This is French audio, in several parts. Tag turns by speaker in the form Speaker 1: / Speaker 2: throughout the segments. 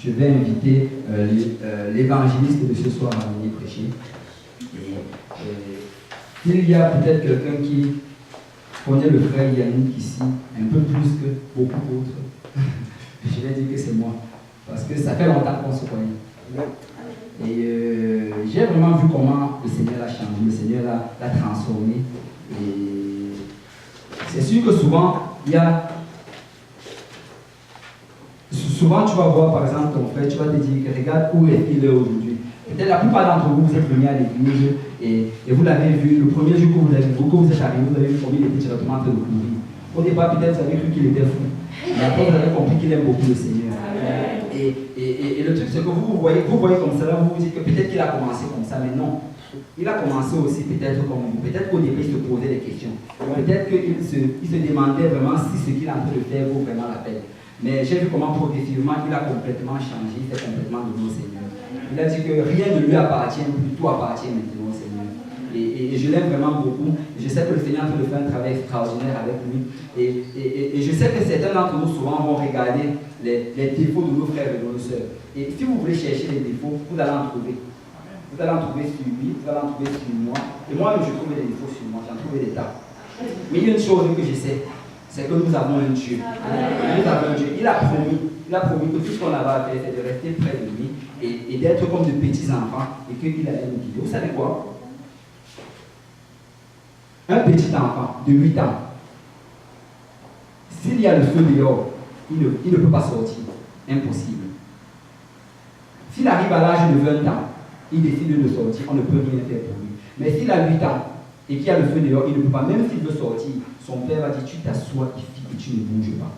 Speaker 1: Je vais inviter l'évangéliste de ce soir à venir prêcher. Il y a peut-être quelqu'un qui connaît le frère Yannick ici un peu plus que beaucoup d'autres. Je vais dire que c'est moi, parce que ça fait longtemps qu'on se connaît. Et j'ai vraiment vu comment le Seigneur l'a changé, le Seigneur l'a transformé. Et c'est sûr que souvent, souvent tu vas voir par exemple ton frère, tu vas te dire que regarde où est-il aujourd'hui. Peut-être la plupart d'entre vous, vous êtes venus à l'église et vous l'avez vu, le premier jour que vous êtes arrivé, vous avez vu comment il était directement en train de courir. Au départ, peut-être vous avez cru qu'il était fou. Mais après, vous avez compris qu'il aime beaucoup le Seigneur. Et le truc, c'est que vous voyez comme ça, là, vous vous dites que peut-être qu'il a commencé comme ça, mais non. Il a commencé aussi peut-être comme vous. Peut-être qu'au début, il se posait des questions. Peut-être qu'il se demandait vraiment si ce qu'il est en train de faire vaut vraiment la peine. Mais j'ai vu comment progressivement il a complètement changé, il s'est complètement devenu au Seigneur. Il a dit que rien ne lui appartient, tout appartient maintenant au Seigneur. Et je l'aime vraiment beaucoup. Je sais que le Seigneur peut faire un travail extraordinaire avec lui. Et je sais que certains d'entre nous souvent vont regarder les défauts de nos frères et de nos sœurs. Et si vous voulez chercher les défauts, vous allez en trouver. Vous allez en trouver sur lui, vous allez en trouver sur moi. Et moi, je trouve des défauts sur moi, j'en trouve des tas. Mais il y a une chose que je sais, c'est que nous avons un Dieu. Nous avons un Dieu. Il a promis que tout ce qu'on avait à faire, c'est de rester près de lui et d'être comme de petits enfants et qu'il allait nous guider. Vous savez quoi? Un petit enfant de 8 ans, s'il y a le feu dehors, il ne peut pas sortir. Impossible. S'il arrive à l'âge de 20 ans, il décide de sortir, on ne peut rien faire pour lui. Mais s'il a 8 ans et qu'il y a le feu dehors, il ne peut pas. Même s'il veut sortir, son père va dire, tu t'assois ici et tu ne bouges pas.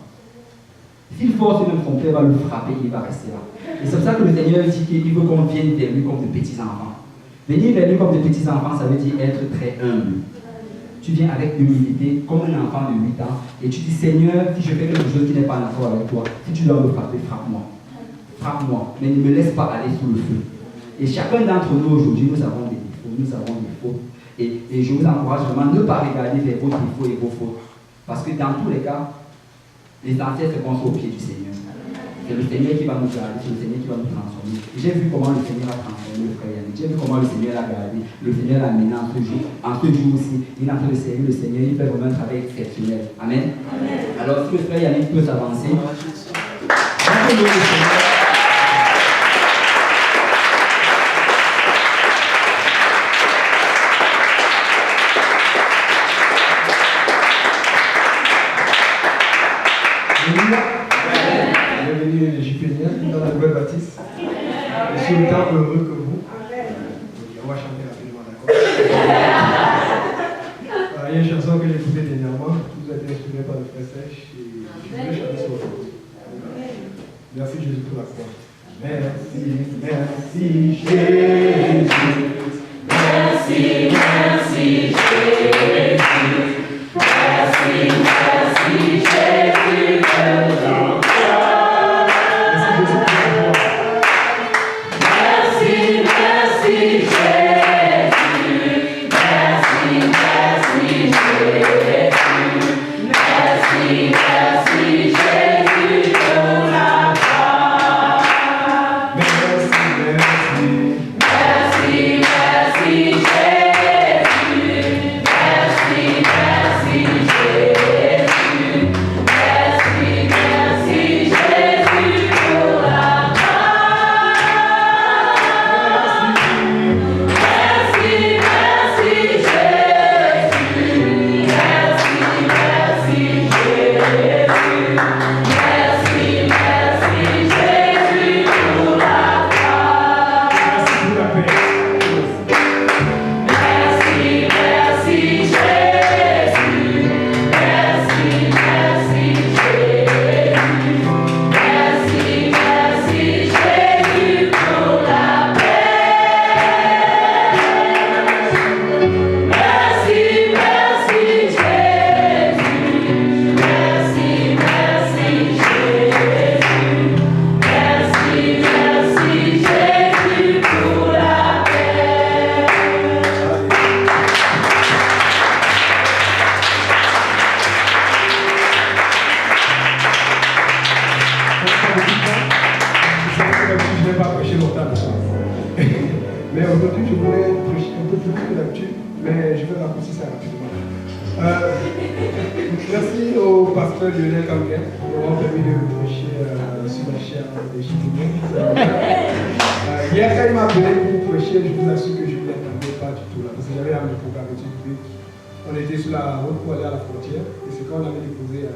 Speaker 1: S'il force même, son père va le frapper, il va rester là. Et c'est pour ça que le Seigneur dit qu'il veut qu'on vienne vers lui comme de petits enfants. Venir vers lui comme de petits enfants, ça veut dire être très humble. Tu viens avec humilité, comme un enfant de 8 ans, et tu dis, Seigneur, si je fais quelque chose qui n'est pas en accord avec toi, si tu dois me frapper, frappe-moi. Frappe-moi, mais ne me laisse pas aller sous le feu. Et chacun d'entre nous aujourd'hui, nous avons des défauts, nous avons des fautes. Et je vous encourage vraiment à ne pas regarder vers vos défauts et vos fautes. Parce que dans tous les cas, l'essentiel c'est qu'on soit au pied du Seigneur. C'est le Seigneur qui va nous garder, c'est le Seigneur qui va nous transformer. J'ai vu comment le Seigneur a transformé le frère Yannick. J'ai vu comment le Seigneur l'a gardé. Le Seigneur l'a amené en ce jour. En ce jour aussi, il est en train de servir le Seigneur. Il fait vraiment un travail exceptionnel. Amen. Alors si le frère Yannick peut s'avancer.
Speaker 2: Bienvenue les Jupéniens dans la Nouvelle Baptiste. Je suis autant heureux que vous. On va chanter rapidement, d'accord? Il y a une chanson que j'ai écoutée dernièrement, qui vous a été inspirée par le frère Sèche, et je voulais chanter sur vous. Merci Jésus pour la croix. Merci Jésus. Merci Jésus. Merci Jésus. Mais aujourd'hui, je voulais prêcher un peu plus que d'habitude, mais je vais raccourcir ça rapidement. Merci au pasteur Lionel Kanguet d'avoir permis de prêcher sur la chaire des Chimoniens. Hier, quand il m'a appelé pour prêcher, je vous assure que je ne l'attendais pas du tout là, parce que j'avais un programme public. On était sur la route pour aller à la frontière, et c'est quand on avait déposé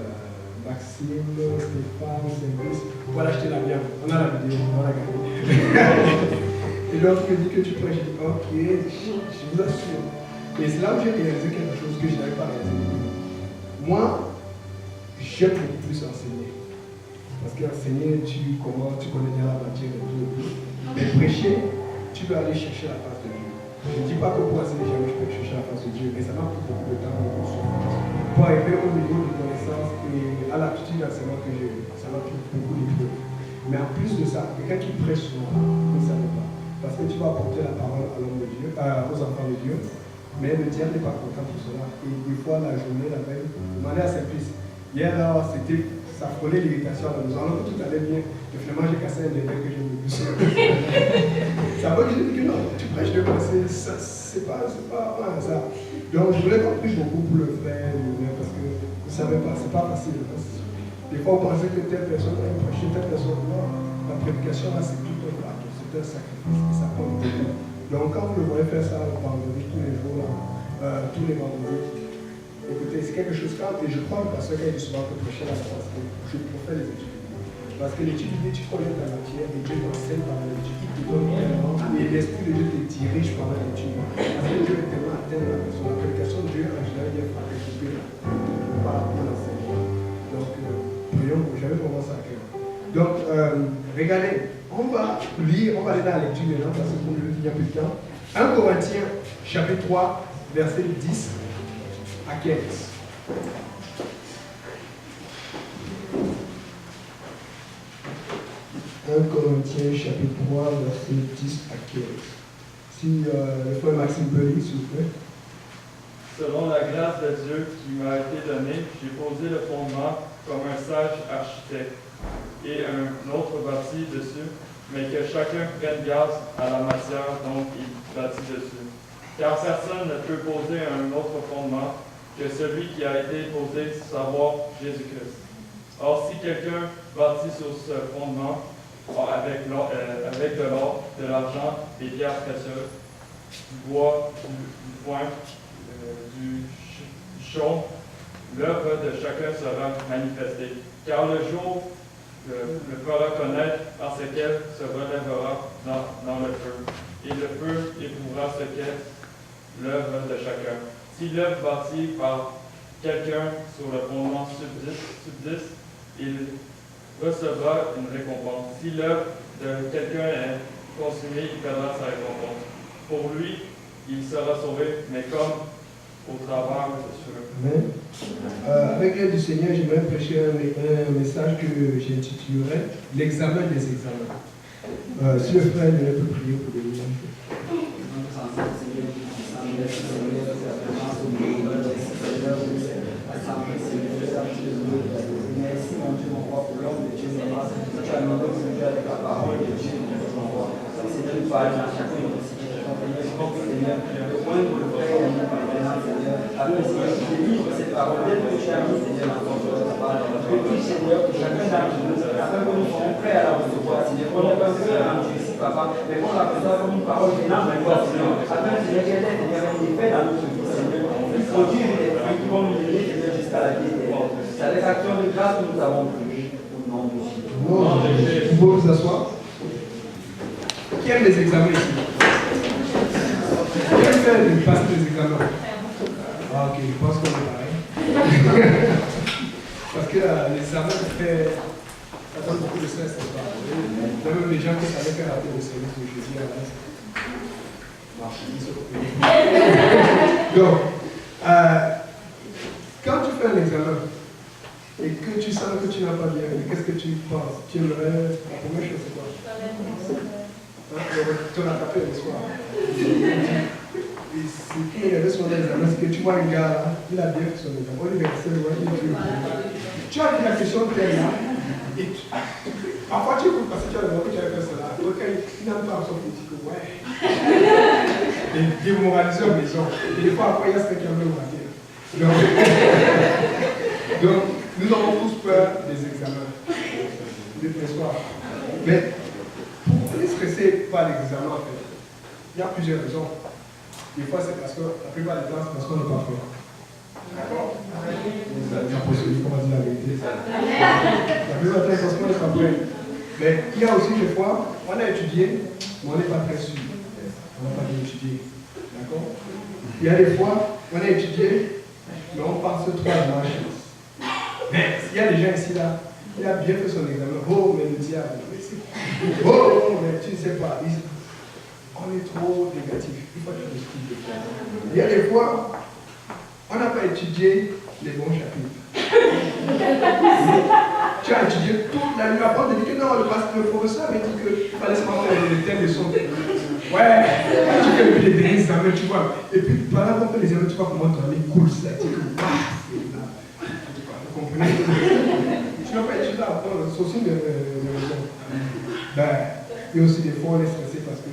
Speaker 2: Maxime, Stéphane, Saint-Brice pour aller acheter la viande. On a la vidéo, on l'a gagné. Et l'autre me dit que tu prêches, je dis ok, je vous assure. Et c'est là où j'ai réalisé quelque chose que je n'avais pas réalisé. Moi, j'aime beaucoup plus enseigner. Parce qu'enseigner, tu connais bien la matière et tout. Mais prêcher, tu peux aller chercher la face de Dieu. Je ne dis pas que pour enseigner, jamais je peux chercher la face de Dieu, mais ça m'a pris beaucoup de temps, beaucoup de souffrance. Pour arriver au niveau de connaissance et à l'aptitude d'enseignement que j'ai eu, ça m'a pris beaucoup d'épreuves. Mais en plus de ça, quelqu'un qui prêche souvent, ne savait pas. Parce que tu vas apporter la parole à l'homme de Dieu, aux enfants de Dieu. Mais le diable n'est pas content pour cela. Et des fois, la journée, la veille, demandez à Saint-Fils. Hier, là, ça frôlait l'irritation à la maison. Alors que tout allait bien. Et finalement, j'ai cassé un détail que j'ai mis dessus. Ça veut dire que non, tu prêches de moi, c'est pas ça. Donc, je voulais compris beaucoup pour le frère, parce que vous ne savez pas, c'est pas facile. Des fois, vous pensez que telle personne a prêché, telle personne, non. La prédication, là, c'est tout un acte, c'est un sacrifice. Et ça prend beaucoup. Donc quand vous le voyez faire ça le vendredi, tous les jours, là, tous les vendredis, écoutez, c'est quelque chose et je crois que parce que quand il dit souvent que prêcher la France, je préfère les études. Parce que l'étude, tu connais ta matière et Dieu t'enseigne par l'étude, il te donne tellement, et l'Esprit de Dieu te dirige par l'étude. Parce que Dieu est tellement atteint la personne. La prédication de Dieu, en général, il est équipé par l'enseignement. Donc, prions, j'avais vraiment ça à cœur. Donc, regardez. On va lire, on va aller dans la lecture maintenant parce que comme je le dis il y a peu de temps. 1 Corinthiens chapitre 3, versets 10 à 15. 1 Corinthiens chapitre 3, versets 10 à 15. Si le frère Maxime peut lire, s'il vous plaît.
Speaker 3: Selon la grâce de Dieu qui m'a été donnée, j'ai posé le fondement comme un sage architecte et un autre bâti dessus, mais que chacun prenne garde à la matière dont il bâtit dessus. Car personne ne peut poser un autre fondement que celui qui a été posé, savoir Jésus-Christ. Or, si quelqu'un bâtit sur ce fondement avec de l'or, de l'argent, des pierres précieuses, du bois, du foin, du chaume, l'œuvre de chacun sera manifestée. Car le jour le fera connaître par ce qu'elle se relèvera dans le feu. Et le feu éprouvera ce qu'est l'œuvre de chacun. Si l'œuvre bâtie par quelqu'un sur le fondement subsiste, il recevra une récompense. Si l'œuvre de quelqu'un est consumée, il perdra sa récompense. Pour lui, il sera sauvé, mais comme au travers de ceux.
Speaker 2: Amen. Avec l'aide du Seigneur, j'aimerais prêcher un message que j'intitulerai l'examen des examens. Si le frère peut prier pour les gens.
Speaker 1: Merci mon Dieu, mon roi, pour l'homme de Dieu, tu as demandé au Seigneur avec la parole de Dieu, mon roi. Seigneur, nous parlons à chacun de nos situations, Seigneur, le point de le frère, Seigneur, afin Seigneur, de délivre cette parole, dès que tu as mis, Seigneur, dans ton cœur, je prie, Seigneur, que chacun d'entre nous, afin que nous soyons prêts à la recevoir, Seigneur, qu'on n'ait pas besoin en Dieu ici, Papa, mais qu'on la reçoive comme une parole vénale, Seigneur, afin, Seigneur, qu'elle ait, Seigneur, un effet dans notre vie, Seigneur, et produire des fruits qui vont nous mener, Seigneur, jusqu'à la vie éternelle. C'est avec action de grâce que nous avons prié au nom de Jésus.
Speaker 2: Vous pouvez vous asseoir. Qui aime les examens ici? Qui aime faire passer les examens? Ah, ok, je pense qu'on est pareil. Parce que l'examen, ça donne beaucoup de stress. Même les gens qui savaient faire rater le service de jeudi à la donc, quand tu fais un examen et que tu sens que tu n'as pas bien, qu'est-ce que tu penses? Tu aimerais, la première chose c'est quoi? Tu l'as tapé le soir. Et ce qui est sur l'examen, c'est que tu vois un gars là, il a bien fait son examen. On lui dit, tu as dit la question telle là, et parfois tu écoutes parce que tu as demandé que tu avais fait cela. Donc il n'a pas son petit que ouais. et démoraliser en maison. Et des fois, après, il y a ce qui a même raté. Donc, nous avons tous peur des examens. N'est-ce pas? Mais pour être stressé par l'examen, en fait, il y a plusieurs raisons. Des fois, c'est parce que la plupart du temps, c'est parce qu'on n'est pas prêt. D'accord? La possibilité, on va dire la vérité. La plupart du temps, c'est parce qu'on n'est pas prêt. Mais il y a aussi des fois, on a étudié, mais on n'est pas très sûr. On n'a pas bien étudié. D'accord? Il y a des fois, on a étudié, mais on pense trop à la chance. Mais il y a des gens ici là, il a bien fait son examen. Oh, mais le diable. Oh, mais tu ne sais pas. On est trop négatif. Il faut que tu l'expliques. Il y a des fois, on n'a pas étudié les bons chapitres. Tu as étudié toute la nuit. Après, on te dit que non, le professeur avait dit qu'il fallait se faire les thèmes de son. Ouais, tu fais les derniers examens, tu vois. Et puis, pendant qu'on fait les examens, tu vois comment ton année coule. Ça, tu dis que vous comprenez? Tu n'as pas étudié à apprendre. C'est aussi une raison. Ben, il y a aussi des fois, on est stressé parce que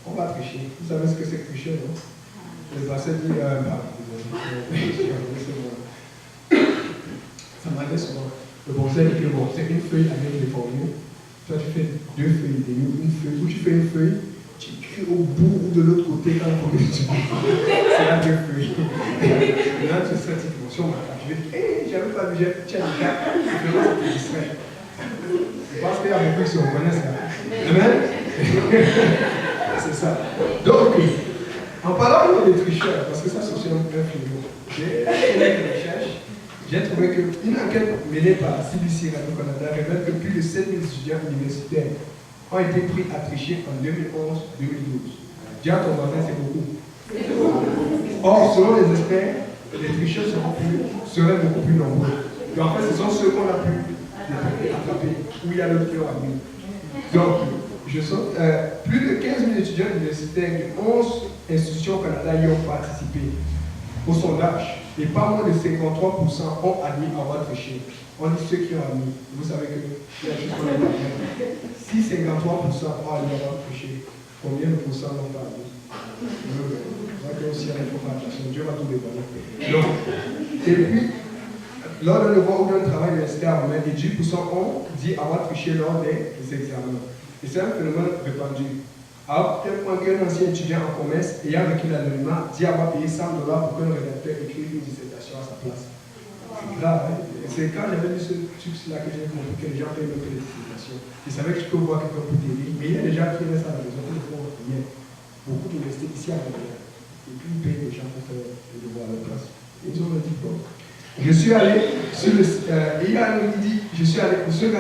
Speaker 2: on va tricher. Vous savez ce que c'est que tricher, non? Les passés disent, ça m'arrive souvent. Le conseil dit que bon, c'est une feuille avec des formules. Toi, tu fais deux feuilles, une feuille, ou tu fais une feuille, tu écris au bout ou de l'autre côté quand on est dessus. C'est la deux feuilles. Et là, tu serais cette émotion, je vais dire, hé, j'avais pas vu, tiens, le gars, c'est vraiment c'était distrait. Je pense qu'il y a beaucoup qui se reconnaissent là. Amen. C'est ça. Donc, en parlant des tricheurs, parce que ça, c'est aussi un film, j'ai fait une recherche. J'ai trouvé qu'une enquête menée par CBC Radio-Canada révèle que plus de 7000 étudiants universitaires ont été pris à tricher en 2011-2012. Dis à ton voisin, c'est beaucoup. Or, selon les experts, les tricheurs seraient beaucoup plus nombreux. Et en fait, ce sont ceux qu'on a pu attraper, où il y a d'autres qui ont admis. Donc, plus de 15 000 étudiants universitaires de 11 institutions au Canada y ont participé au sondage. Et pas moins de 53% ont admis avoir triché. On dit ceux qui ont admis. Vous savez que c'est la chose qu'on a dit. Si 53% ont admis avoir triché, combien de pourcents n'ont pas admis? On va dire aussi, il faut faire attention. Dieu va tout dévoiler. Donc, et puis, lors d'un devoir ou d'un travail universitaire, 18% ont dit avoir triché lors des examens. Et c'est un phénomène répandu. À tel point qu'un ancien étudiant en commerce ayant vécu l'anonymat dit avoir payé $100 pour qu'un rédacteur écrive une dissertation à sa place. C'est grave, hein? C'est quand j'avais lu ce truc-là que j'ai compris que les gens payent même que les dissertations. Je savais que tu peux voir quelqu'un pour t'aider, mais il y a des gens qui restent à la maison, qui ne font rien. Beaucoup d'universités ici à Montréal. Et puis ils payent des gens pour faire le devoir à leur place. Et ils ont le diplôme. Je suis allé sur le site, il y a un qui dit, je suis allé sur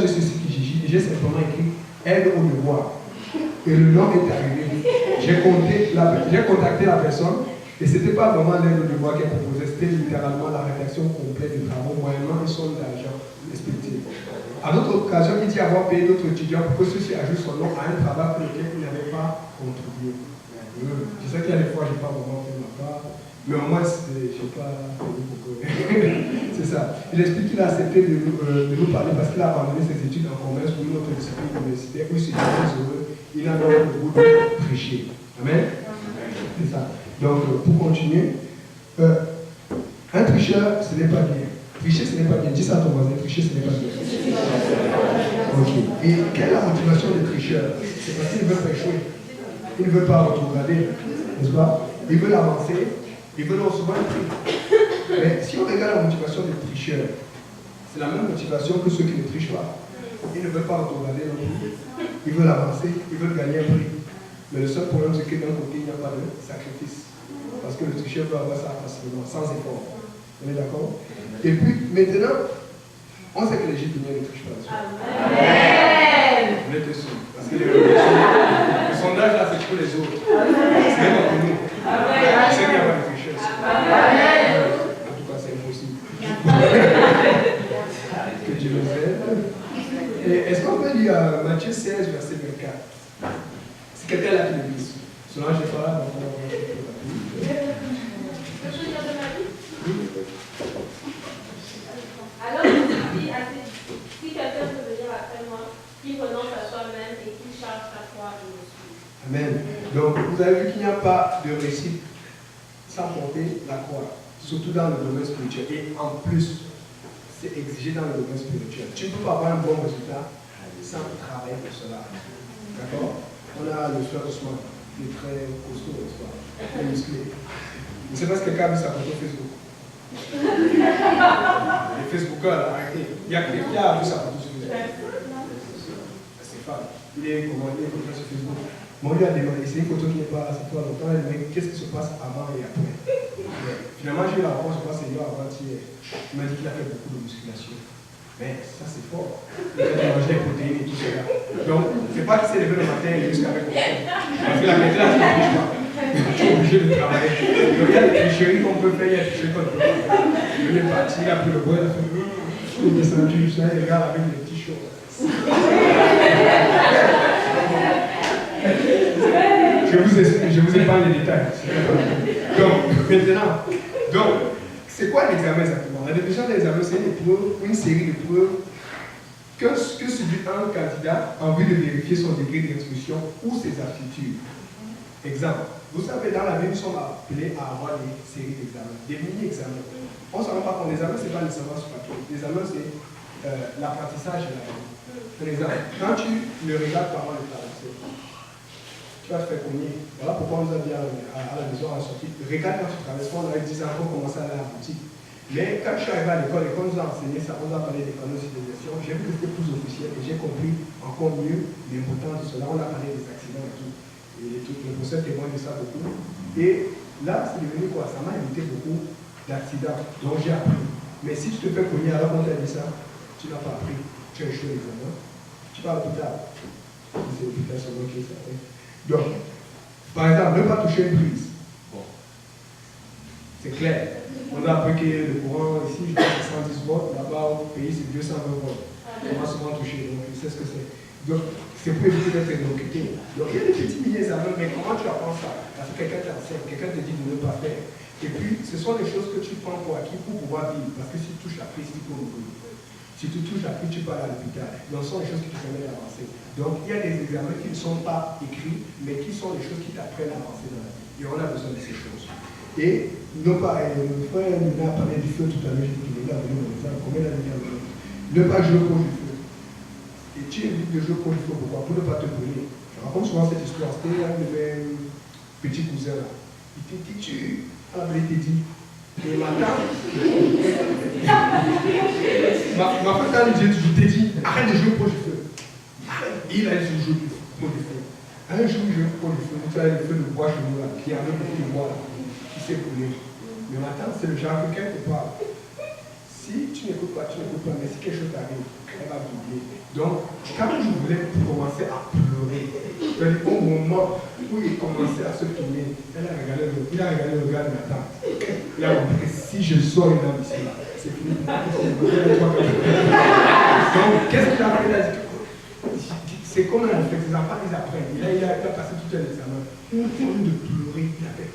Speaker 2: ce site Kijiji et j'ai simplement écrit aide au devoir. Et le nom est arrivé. J'ai contacté la personne et ce n'était pas vraiment l'aide au devoir qu'elle proposait, c'était littéralement la rédaction complète du travail, moyennement une somme d'argent respective. À d'autres occasions, il dit avoir payé d'autres étudiants pour que ceux-ci ajoutent son nom à un travail pour lequel il n'avait pas contribué. Je sais qu'il y a des fois, je n'ai pas vraiment fait ma part, mais au moins, je n'ai pas payé beaucoup. C'est ça. Il explique qu'il a accepté de nous parler parce qu'il a abandonné ses études en commerce pour une autre discipline universitaire où il s'est heureux. Il a donc le goût de tricher. Amen. C'est ça. Donc, pour continuer, un tricheur, ce n'est pas bien. Tricher, ce n'est pas bien. Dis ça à ton voisin, tricher, ce n'est pas bien. Ok. Et quelle est la motivation des tricheurs? C'est parce qu'ils veulent échouer. Ils ne veulent pas retrograder, n'est-ce pas? Ils veulent avancer, ils veulent recevoir un prix. Mais si on regarde la motivation des tricheurs, c'est la même motivation que ceux qui ne trichent pas. Ils ne veulent pas retrograder non plus. Ils veulent avancer, ils veulent gagner un prix. Mais le seul problème, c'est que d'un côté, il n'y a pas de sacrifice. Parce que le tricheur peut avoir ça facilement, sans effort. On est d'accord? Et puis, maintenant, on sait que l'Égypte ne triche pas. Amen. On est dessus. Parce que le sondage là, c'est pour les autres. C'est même pour nous. C'est qu'il n'y a pas de tricheurs. En tout cas, c'est impossible. Que Dieu nous aide. Est-ce qu'on peut lire Matthieu 16, verset 24? Si quelqu'un l'a qui le lit. Sinon, je ne sais pas.
Speaker 4: Alors, il dit à ses disciples, si quelqu'un veut venir après moi, qu'il renonce à soi-même et qu'il charge sa croix et me suive.
Speaker 2: Amen. Donc, vous avez vu qu'il n'y a pas de réussite sans porter la croix, surtout dans le domaine spirituel. Et en plus, c'est exigé dans le domaine spirituel. Tu ne peux pas avoir un bon résultat sans travailler pour cela. D'accord? On a le frère Ousmane, qui est très costaud, n'est-ce pas? Très musclé. Je ne sais pas si quelqu'un a vu sa photo Facebook. Les Facebookers, arrêtez. Il y a quelqu'un qui a vu sa photo sur Facebook. C'est femme. Il est commandé comme ça sur Facebook. Moi, lui a demandé, c'est une photo qui n'est pas assez toi longtemps. Il m'a dit, qu'est-ce qui se passe avant et après? Finalement, j'ai eu la réponse, je crois, c'est avant-hier. Il m'a dit qu'il a fait beaucoup de musculation. Mais ça, c'est fort. Il a mangé des protéines et tout cela. Donc, c'est pas qu'il s'est levé le matin et jusqu'à avec moi. Parce que la méthode, là, tu ne triches pas. Tu es obligé de travailler. Donc, il y a des tricheries qu'on peut faire, il y a des tricheries qu'on peut faire. Il est parti, il a pris le bois, il a fait il est descendu, il regarde avec des petits choses. Je vous épargne les détails. Donc, maintenant, c'est quoi l'examen exactement? La définition de l'examen, c'est une série d'épreuves que subit un candidat en vue de vérifier son degré d'instruction ou ses aptitudes. Exemple, vous savez, dans la vie, nous sommes appelés à avoir des séries d'examens, des mini-examens. On ne se rend pas compte, l'examen, ce n'est pas nécessairement sur papier. L'examen, c'est l'apprentissage de la vie. Par exemple, quand tu ne regardes pas le traverser, tu vas te faire cogner. Voilà pourquoi on nous a dit à la maison à la sortie, regarde quand tu traverses, on avait 10 ans pour commencer à aller à la boutique. Mais quand je suis arrivé à l'école et qu'on nous a enseigné ça, on nous a parlé des panneaux de signalisation, j'ai vu que c'était plus officiel et j'ai compris encore mieux l'importance de cela. On a parlé des accidents et tout. Et tout le procès témoigne de ça beaucoup. Et là, c'est devenu quoi? Ça m'a évité beaucoup d'accidents dont j'ai appris. Mais si tu te fais cogner alors qu'on t'a dit ça, tu n'as pas appris. Tu as échoué l'examen. Tu vas à l'hôpital. C'est l'hôpital seulement qui est ça. Donc, par exemple, ne pas toucher une prise. Bon. C'est clair. On a appris que le courant ici, je pense 110 volts, là-bas au pays, c'est 220 volts. On va souvent toucher, donc tu sais ce que c'est. Donc, c'est pour éviter d'être électrocuté. Donc, il y a des petits mini-examens, mais comment tu apprends ça? Parce que quelqu'un t'enseigne, quelqu'un te dit de ne pas faire. Et puis, ce sont des choses que tu prends pour acquis pour pouvoir vivre. Parce que si tu touches la prise, tu peux mourir. Si tu touches la prise, tu pars à l'hôpital. Donc, ce sont des choses qui te permettent d'avancer. Donc, il y a des examens qui ne sont pas écrits, mais qui sont des choses qui t'apprennent à avancer dans la vie. Et on a besoin de ces choses. Et, non pas, mon frère nous a parlé du feu tout à l'heure, j'ai dit qu'il est là, combien d'années ne pas jouer au du feu. Et tu évites de jouer au du feu, pourquoi? Pour ne pas te brûler. Je raconte souvent cette histoire. C'était un de mes petits cousins là. Il te dit, il te dit, et ma tante, ma femme lui dit, je t'ai dit, arrête de jouer au du feu. Et il a dit, je joue au du feu. Un jour, je joue au du feu, vous savez, le feu de bois chez nous là, qui a un beaucoup de bois là, qui s'est brûlé. Mais ma tante, c'est le genre que quelque part. Si tu n'écoutes pas, mais si quelque chose t'arrive, elle va t'oublier. Donc, quand je voulais commencer à pleurer, c'est-à-dire au moment où il commençait à se tourner, il a regardé le gars de ma tante. Il a compris que si je sors une âme ici, c'est fini. Donc, qu'est-ce qu'il a fait? Il a dit, c'est comme un réflexe, les enfants, ils apprennent. Il a passé tout un examen. Au lieu de pleurer, il a fait.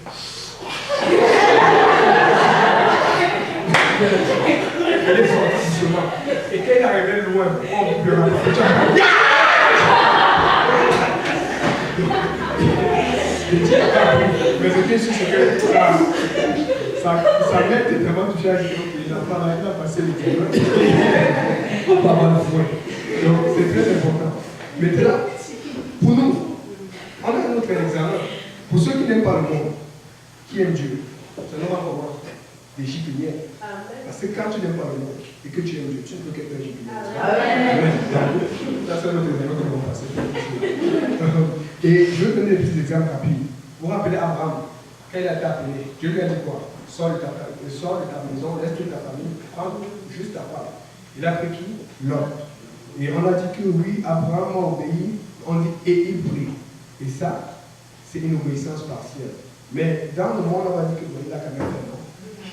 Speaker 2: Elle est sortie doucement. Et quand il arrivait loin, on pleura. Mais ce qui est sûr, c'est que sa mère était vraiment touchée à les enfants là, il a passé le temps. Pas mal de fois. Donc c'est très important. Maintenant, pour nous, on a un autre examen. Pour ceux qui n'aiment pas le monde, qui aiment Dieu, ça nous va comment? Des gibinières. Parce que quand tu n'aimes pas le monde et que tu aimes Dieu, tu ne peux qu'être un gibinière. Ça, c'est notre examen que nous allons passer. Et je vais donner des petits exemples rapides. Vous vous rappelez Abraham, quand il a été appelé, Dieu lui a dit quoi? Sors de ta maison, laisse toute ta famille, prends juste ta femme. Il a pris qui? L'homme. Et on a dit que oui, Abraham a obéi, on dit et il prie. Et ça, c'est une obéissance partielle. Mais dans le monde, on va dire que il a quand même fait non.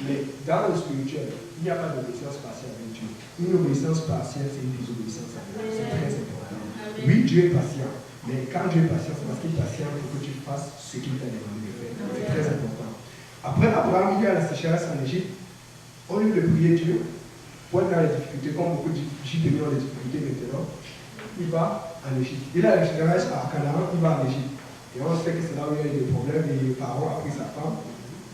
Speaker 2: Mais dans le spirituel, il n'y a pas d'obéissance partielle avec Dieu. Une obéissance partielle, c'est une désobéissance à Dieu. C'est très important. Oui, Dieu est patient. Mais quand Dieu est patient, c'est parce qu'il est patient pour que tu fasses ce qu'il t'a demandé de faire. C'est très important. Après Abraham, il y a la sécheresse en Égypte. Au lieu de prier Dieu, pour être dans les difficultés, comme beaucoup d'Égyptiens ont des difficultés maintenant, il va en Égypte. Il a la sécheresse à Canaan, il va en Égypte. Et on sait que c'est là où il y a eu des problèmes et Pharaon a pris sa femme,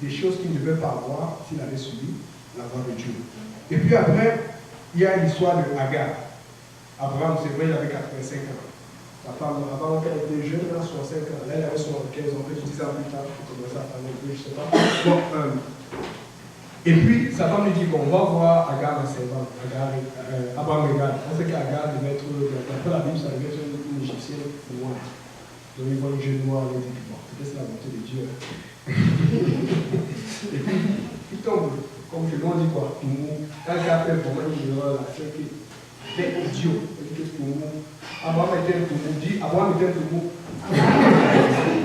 Speaker 2: des choses qu'il ne devait pas avoir s'il avait suivi la voie de Dieu. Et puis après, il y a l'histoire de Agar. Abraham, c'est vrai, il avait 85 ans. Sa femme, avant qu'elle était jeune, elle a 65 ans. Là, elle avait 75 ans, 10 ans plus tard, il commençait à faire un peu, je ne sais pas. Bon, et puis, sa femme lui dit qu'on va voir Agar en servant. Abraham regarde. On sait qu'Agar devait être, d'après la Bible, ça devait être une égyptienne noire. Donc, il voit une jeune noire, il dit, bon, peut-être c'est la bonté de Dieu. Et puis, il tombe, comme je l'ai dit, quoi, quand Agar fait vraiment une erreur, là, c'est que c'est idiot. Abraham était un toumou, dit Abraham était un toumou.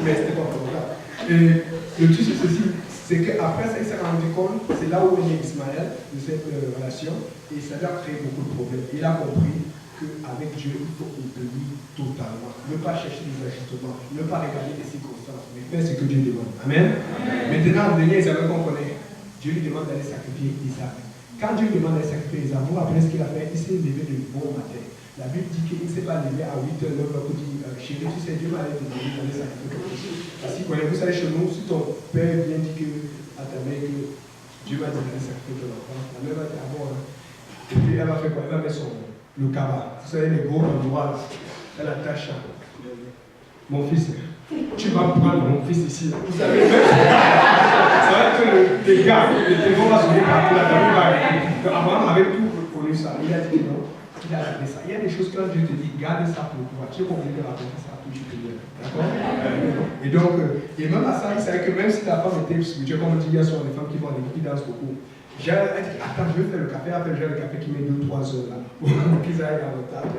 Speaker 2: Mais c'était pas pour ça. Et le truc, c'est ceci. C'est qu'après ça, il s'est rendu compte, c'est là où est né Ismaël, de cette relation, et ça lui a créé beaucoup de problèmes. Il a compris qu'avec Dieu, il faut obéir totalement. Ne pas chercher des ajustements, ne pas regarder les circonstances, mais faire ce que Dieu demande. Amen. Maintenant, le dernier Isaac qu'on connaît, Dieu lui demande d'aller sacrifier Isaac. Quand Dieu lui demande d'aller sacrifier Isaac, vous vous rappelez ce qu'il a fait? Il s'est levé de bon matin. La Bible dit qu'il ne s'est pas levé à 8h, 9h pour dire chérie, tu sais, Dieu m'a dit d'aller sacrifier quelque chose. Parce que vous savez, chez nous, si ton père vient dire à ta mère que Dieu m'a dit d'aller sacrifier ton enfant, la mère va dire ah bon. Et puis elle va faire quoi? Elle va mettre le cabas. Vous savez, les gros endroits là. Elle attache ça. Mon fils, tu vas prendre mon fils ici. Vous savez, ça va être le dégât. Le téléphone va sonner partout. La famille va arrêter. Abraham avait tout connu ça. Il a dit non. Il a gardé ça. Il y a des choses quand Dieu te dit, garde ça pour toi. Tu es obligé de raconter ça à tout supérieur. D'accord? Et donc, et même à ça, il savait que même si ta femme était spirituelle, comme on dit, il y a souvent des femmes qui vont à l'église, qui dansent beaucoup. J'ai dit, attends, je vais faire le café. Après, j'ai le café qui met 2-3 heures là. Pour qu'ils aillent à l'autre table.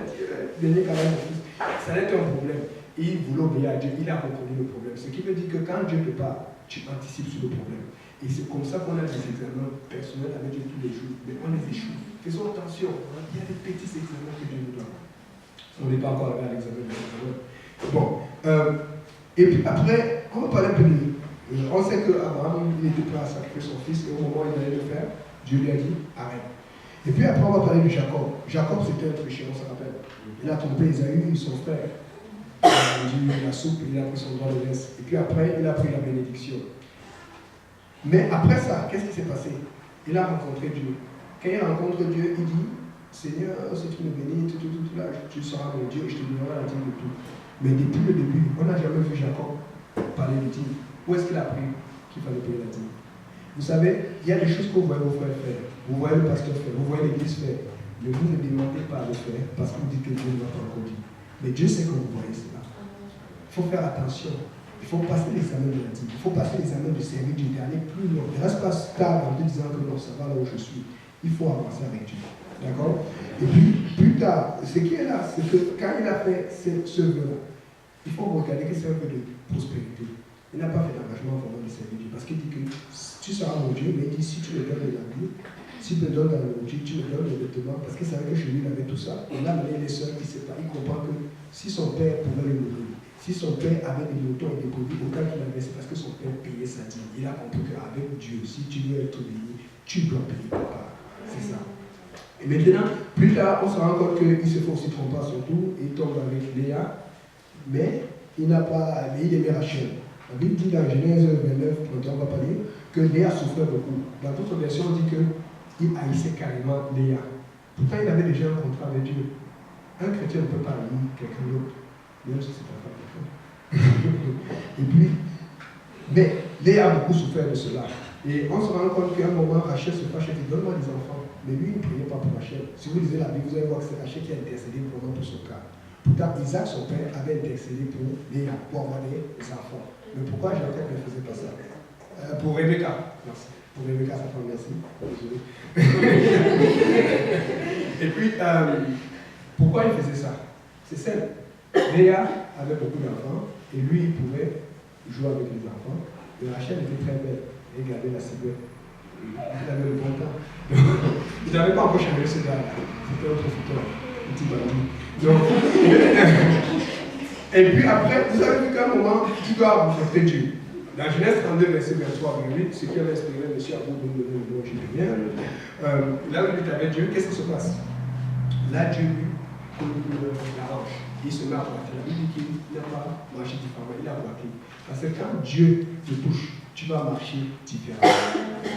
Speaker 2: Dernier café, mon fils. Ça allait être un problème. Et il voulait obéir à Dieu. Il a reconnu le problème. Ce qui veut dire que quand Dieu te parle, tu anticipes sur le problème. Et c'est comme ça qu'on a des examens personnels avec Dieu tous les jours. Mais on les échoue. Faisons attention. Il y a des petits examens que Dieu nous donne. On n'est pas encore arrivé à l'examen de l'examen. Bon. Et puis après, on va parler un peu de. On sait qu'Abraham, il était prêt à sacrifier son fils. Et au moment où il allait le faire, Dieu lui a dit arrête. Et puis après, on va parler de Jacob. Jacob, c'était un péché, on se rappelle. Il a trompé Esaü, son frère. Il a dit la soupe, il a pris son droit de l'Est. Et puis après, il a pris la bénédiction. Mais après ça, qu'est-ce qui s'est passé? Il a rencontré Dieu. Quand il rencontre Dieu, il dit Seigneur, si tu me bénis, tout là, tu seras mon Dieu et je te donnerai la dîme de tout. Mais depuis le début, on n'a jamais vu Jacob parler de dîme. Où est-ce qu'il a appris qu'il fallait payer la dîme? Vous savez, il y a des choses que vous voyez vos frères faire, vous voyez le pasteur faire, vous voyez l'église faire, mais vous ne demandez pas à le faire parce que vous dites que Dieu ne va pas encore dire. Mais Dieu sait que vous voyez cela. Il faut faire attention. Il faut passer l'examen de la dîme. Il faut passer l'examen de servir Dieu, d'aller plus loin. Ne reste pas stable en te disant que non, ça va là où je suis. Il faut avancer avec Dieu. D'accord? Et puis, plus tard, ce qui est là, c'est que quand il a fait ce vœu-là, il faut regarder que c'est un vœu de prospérité. Il n'a pas fait d'engagement vraiment de servir Dieu. Parce qu'il dit que tu seras mon Dieu, mais il dit si tu me donnes de la vie, si tu me donnes de la nourriture, tu me donnes des vêtements, parce qu'il savait que chez lui, il avait tout ça. On a amené les soeurs qui ne sait pas. Il comprend que si son père pouvait le nourrir, si son père avait des moutons et des brebis, autant qu'il avait, c'est parce que son père payait sa dîme. Il a compris qu'avec Dieu, si tu veux être béni, tu dois payer ta part. C'est ça. Et maintenant, plus tard, on se rend compte qu'il se fait aussi tromper surtout, il tombe avec Léa, mais il n'a pas, mais il aimait Rachel. La Bible dit dans Genèse 29, on ne va pas lire, que Léa souffrait beaucoup. Dans d'autres versions, on dit qu'il haïssait carrément Léa. Pourtant, il avait déjà un contrat avec Dieu. Un chrétien ne peut pas haïr quelqu'un d'autre, même si c'est pas femme. Et puis, mais Léa a beaucoup souffert de cela. Et on se rend compte qu'à un moment, Rachel se fâche et dit donne-moi des enfants. Mais lui, il ne priait pas pour Rachel. Si vous lisez la Bible, vous allez voir que c'est Rachel qui a intercédé vraiment pour son cas. Pourtant, Isaac, son père, avait intercédé pour Léa, pour avoir des enfants. Mais pourquoi Jacob ne faisait pas ça? Pour Rebecca. Merci. Pour Rebecca, sa femme, merci. Désolé. Et puis, pourquoi il faisait ça? C'est simple. Léa avait beaucoup d'enfants et lui, il pouvait jouer avec les enfants. Mais Rachel était très belle. Et gardait la cigarette. Il avait le bon temps. Il n'avait pas encore changé ce gars. C'était autre photo. Petit ballon. Donc, et puis après, vous avez vu qu'à un moment, tu dois rencontrer Dieu. Dans Genèse 32, verset 23 à 28, ce qui avait inspiré M. Abou de me donner le nom, je dis bien. Là où il est avec Dieu, qu'est-ce qui se passe? Là, Dieu lui l'arrange. Il se met à boiter. La Bible dit qu'il n'a pas marché différemment, il a boité. Parce que quand Dieu te touche, tu vas marcher différemment.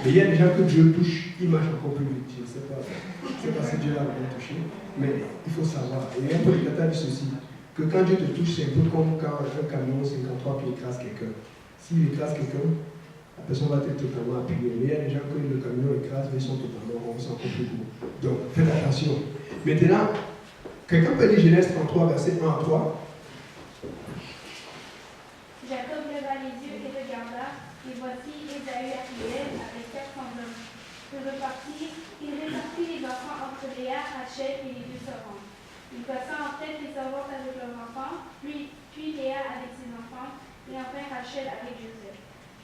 Speaker 2: Mais il y a des gens que Dieu touche, ils marchent encore plus vite. Je ne sais pas si Dieu l'a vraiment touché, mais il faut savoir. Et un prédicateur dit ceci, que quand Dieu te touche, c'est un peu comme quand un camion 53 pieds écrase quelqu'un. S'il écrase quelqu'un, la personne va être totalement appuyée. Mais il y a des gens que le camion écrase, mais ils sont totalement ronds, ils sont encore plus gros. Donc, faites attention. Maintenant, quelqu'un peut lire Genèse 33, verset 1 à 3.
Speaker 4: Jacob leva les yeux et regarda, et voici Ésaü arrivait avec 400 hommes. Il répartit les enfants entre Léa, Rachel et les deux servantes. Il passa en tête les servantes avec leurs enfants, puis Léa avec ses enfants, et enfin Rachel avec Joseph.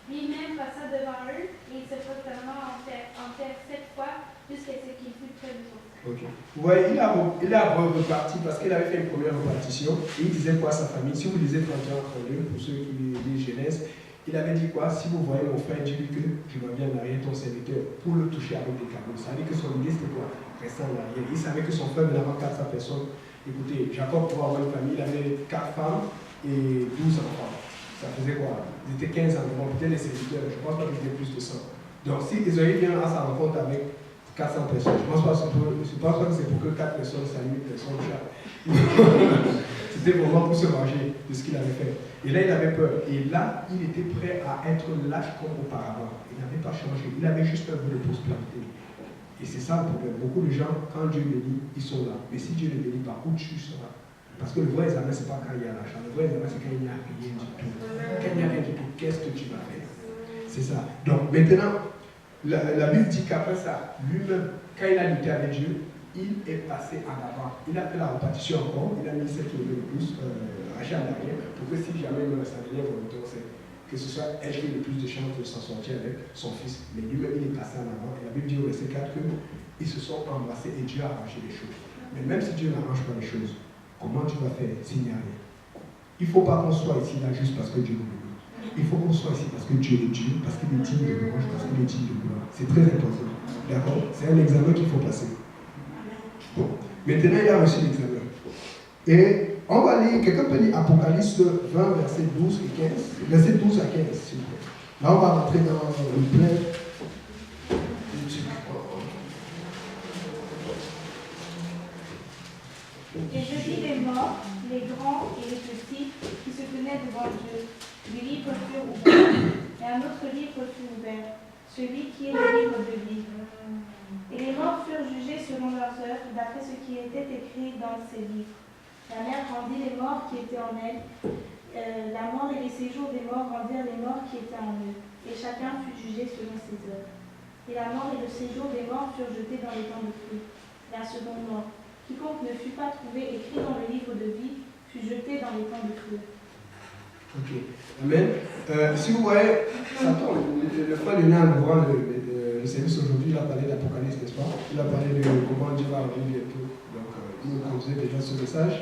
Speaker 4: Lui-même passa devant eux, et il se prosterna en terre 7 fois, jusqu'à ce qu'il fût près de son frère.
Speaker 2: Ok. Vous voyez, il a reparti parce qu'il avait fait une première répartition. Et il disait quoi à sa famille? Si vous lisez 31-32, pour ceux qui lisent Genèse, il avait dit quoi? Si vous voyez mon frère, dis-lui que je reviens en arrière, ton serviteur, pour le toucher avec des canons. Ça veut dire que son idée c'était quoi? Rester en arrière. Il savait que son frère venait avoir 400 personnes. Écoutez, Jacob, pour avoir une famille, il avait 4 femmes et 12 enfants. Ça faisait quoi? Ils étaient 15 environ, peut-être les serviteurs, je pense pas qu'ils étaient plus de 100. Donc si Isaïe vient à sa rencontre avec 400 personnes, je ne pense pas que c'est pour que 4 personnes saluent une personne chaque. C'était vraiment pour se venger de ce qu'il avait fait. Et là, il avait peur. Et là, il était prêt à être lâche comme auparavant. Il n'avait pas changé. Il avait juste un peu de prospérité. Et c'est ça le problème. Beaucoup de gens, quand Dieu le dit, ils sont là. Mais si Dieu ne le dit pas, où tu seras? Parce que le vrai examen, ce n'est pas quand il y a l'argent. Le vrai examen, c'est quand il n'y a rien du tout. Quand il n'y a rien du tout, qu'est-ce que tu vas faire? C'est ça. Donc maintenant, la Bible dit qu'après ça, lui-même, quand il a lutté avec Dieu, il est passé en avant. Il a fait la répartition encore, il a mis 7 euros de plus, Rachel en arrière, pour que si jamais il me reste un dernier volontaire, c'est que ce soit elle qui ait le plus de chances de s'en sortir avec son fils. Mais lui-même, il est passé en avant. Et la Bible dit au verset 4 qu'ils se sont embrassés et Dieu a arrangé les choses. Mais même si Dieu n'arrange pas les choses, comment tu vas faire s'il n'y a rien? Il ne faut pas qu'on soit ici là juste parce que Dieu nous le dit. Il faut qu'on soit ici parce que Dieu est Dieu, parce qu'il est digne de louange, parce qu'il est digne de gloire. C'est très important. D'accord? C'est un examen qu'il faut passer. Bon. Maintenant, il a reçu l'examen. Et on va lire, quelqu'un peut lire Apocalypse 20, verset 12 et 15. Verset 12 à 15, s'il vous plaît. Là, on va rentrer dans le plein.
Speaker 4: Et je vis les morts, les grands et les petits, qui se tenaient devant Dieu. Les livres furent ouverts, et un autre livre fut ouvert, celui qui est le livre de vie. Et les morts furent jugés selon leurs œuvres, d'après ce qui était écrit dans ces livres. La mer rendit les morts qui étaient en elle, la mort et les séjours des morts rendirent les morts qui étaient en eux, et chacun fut jugé selon ses œuvres. Et la mort et le séjour des morts furent jetés dans les temps de feu. La seconde mort, quiconque ne fut pas trouvé écrit dans le livre de vie, fut jeté dans les temps de feu.
Speaker 2: Ok. Amen. Si vous voyez, Satan, le frère Léonard, devant le service aujourd'hui, il a parlé d'Apocalypse, n'est-ce pas? Il a parlé de comment Dieu va revenir bientôt. Donc, il nous conduisait déjà ce message.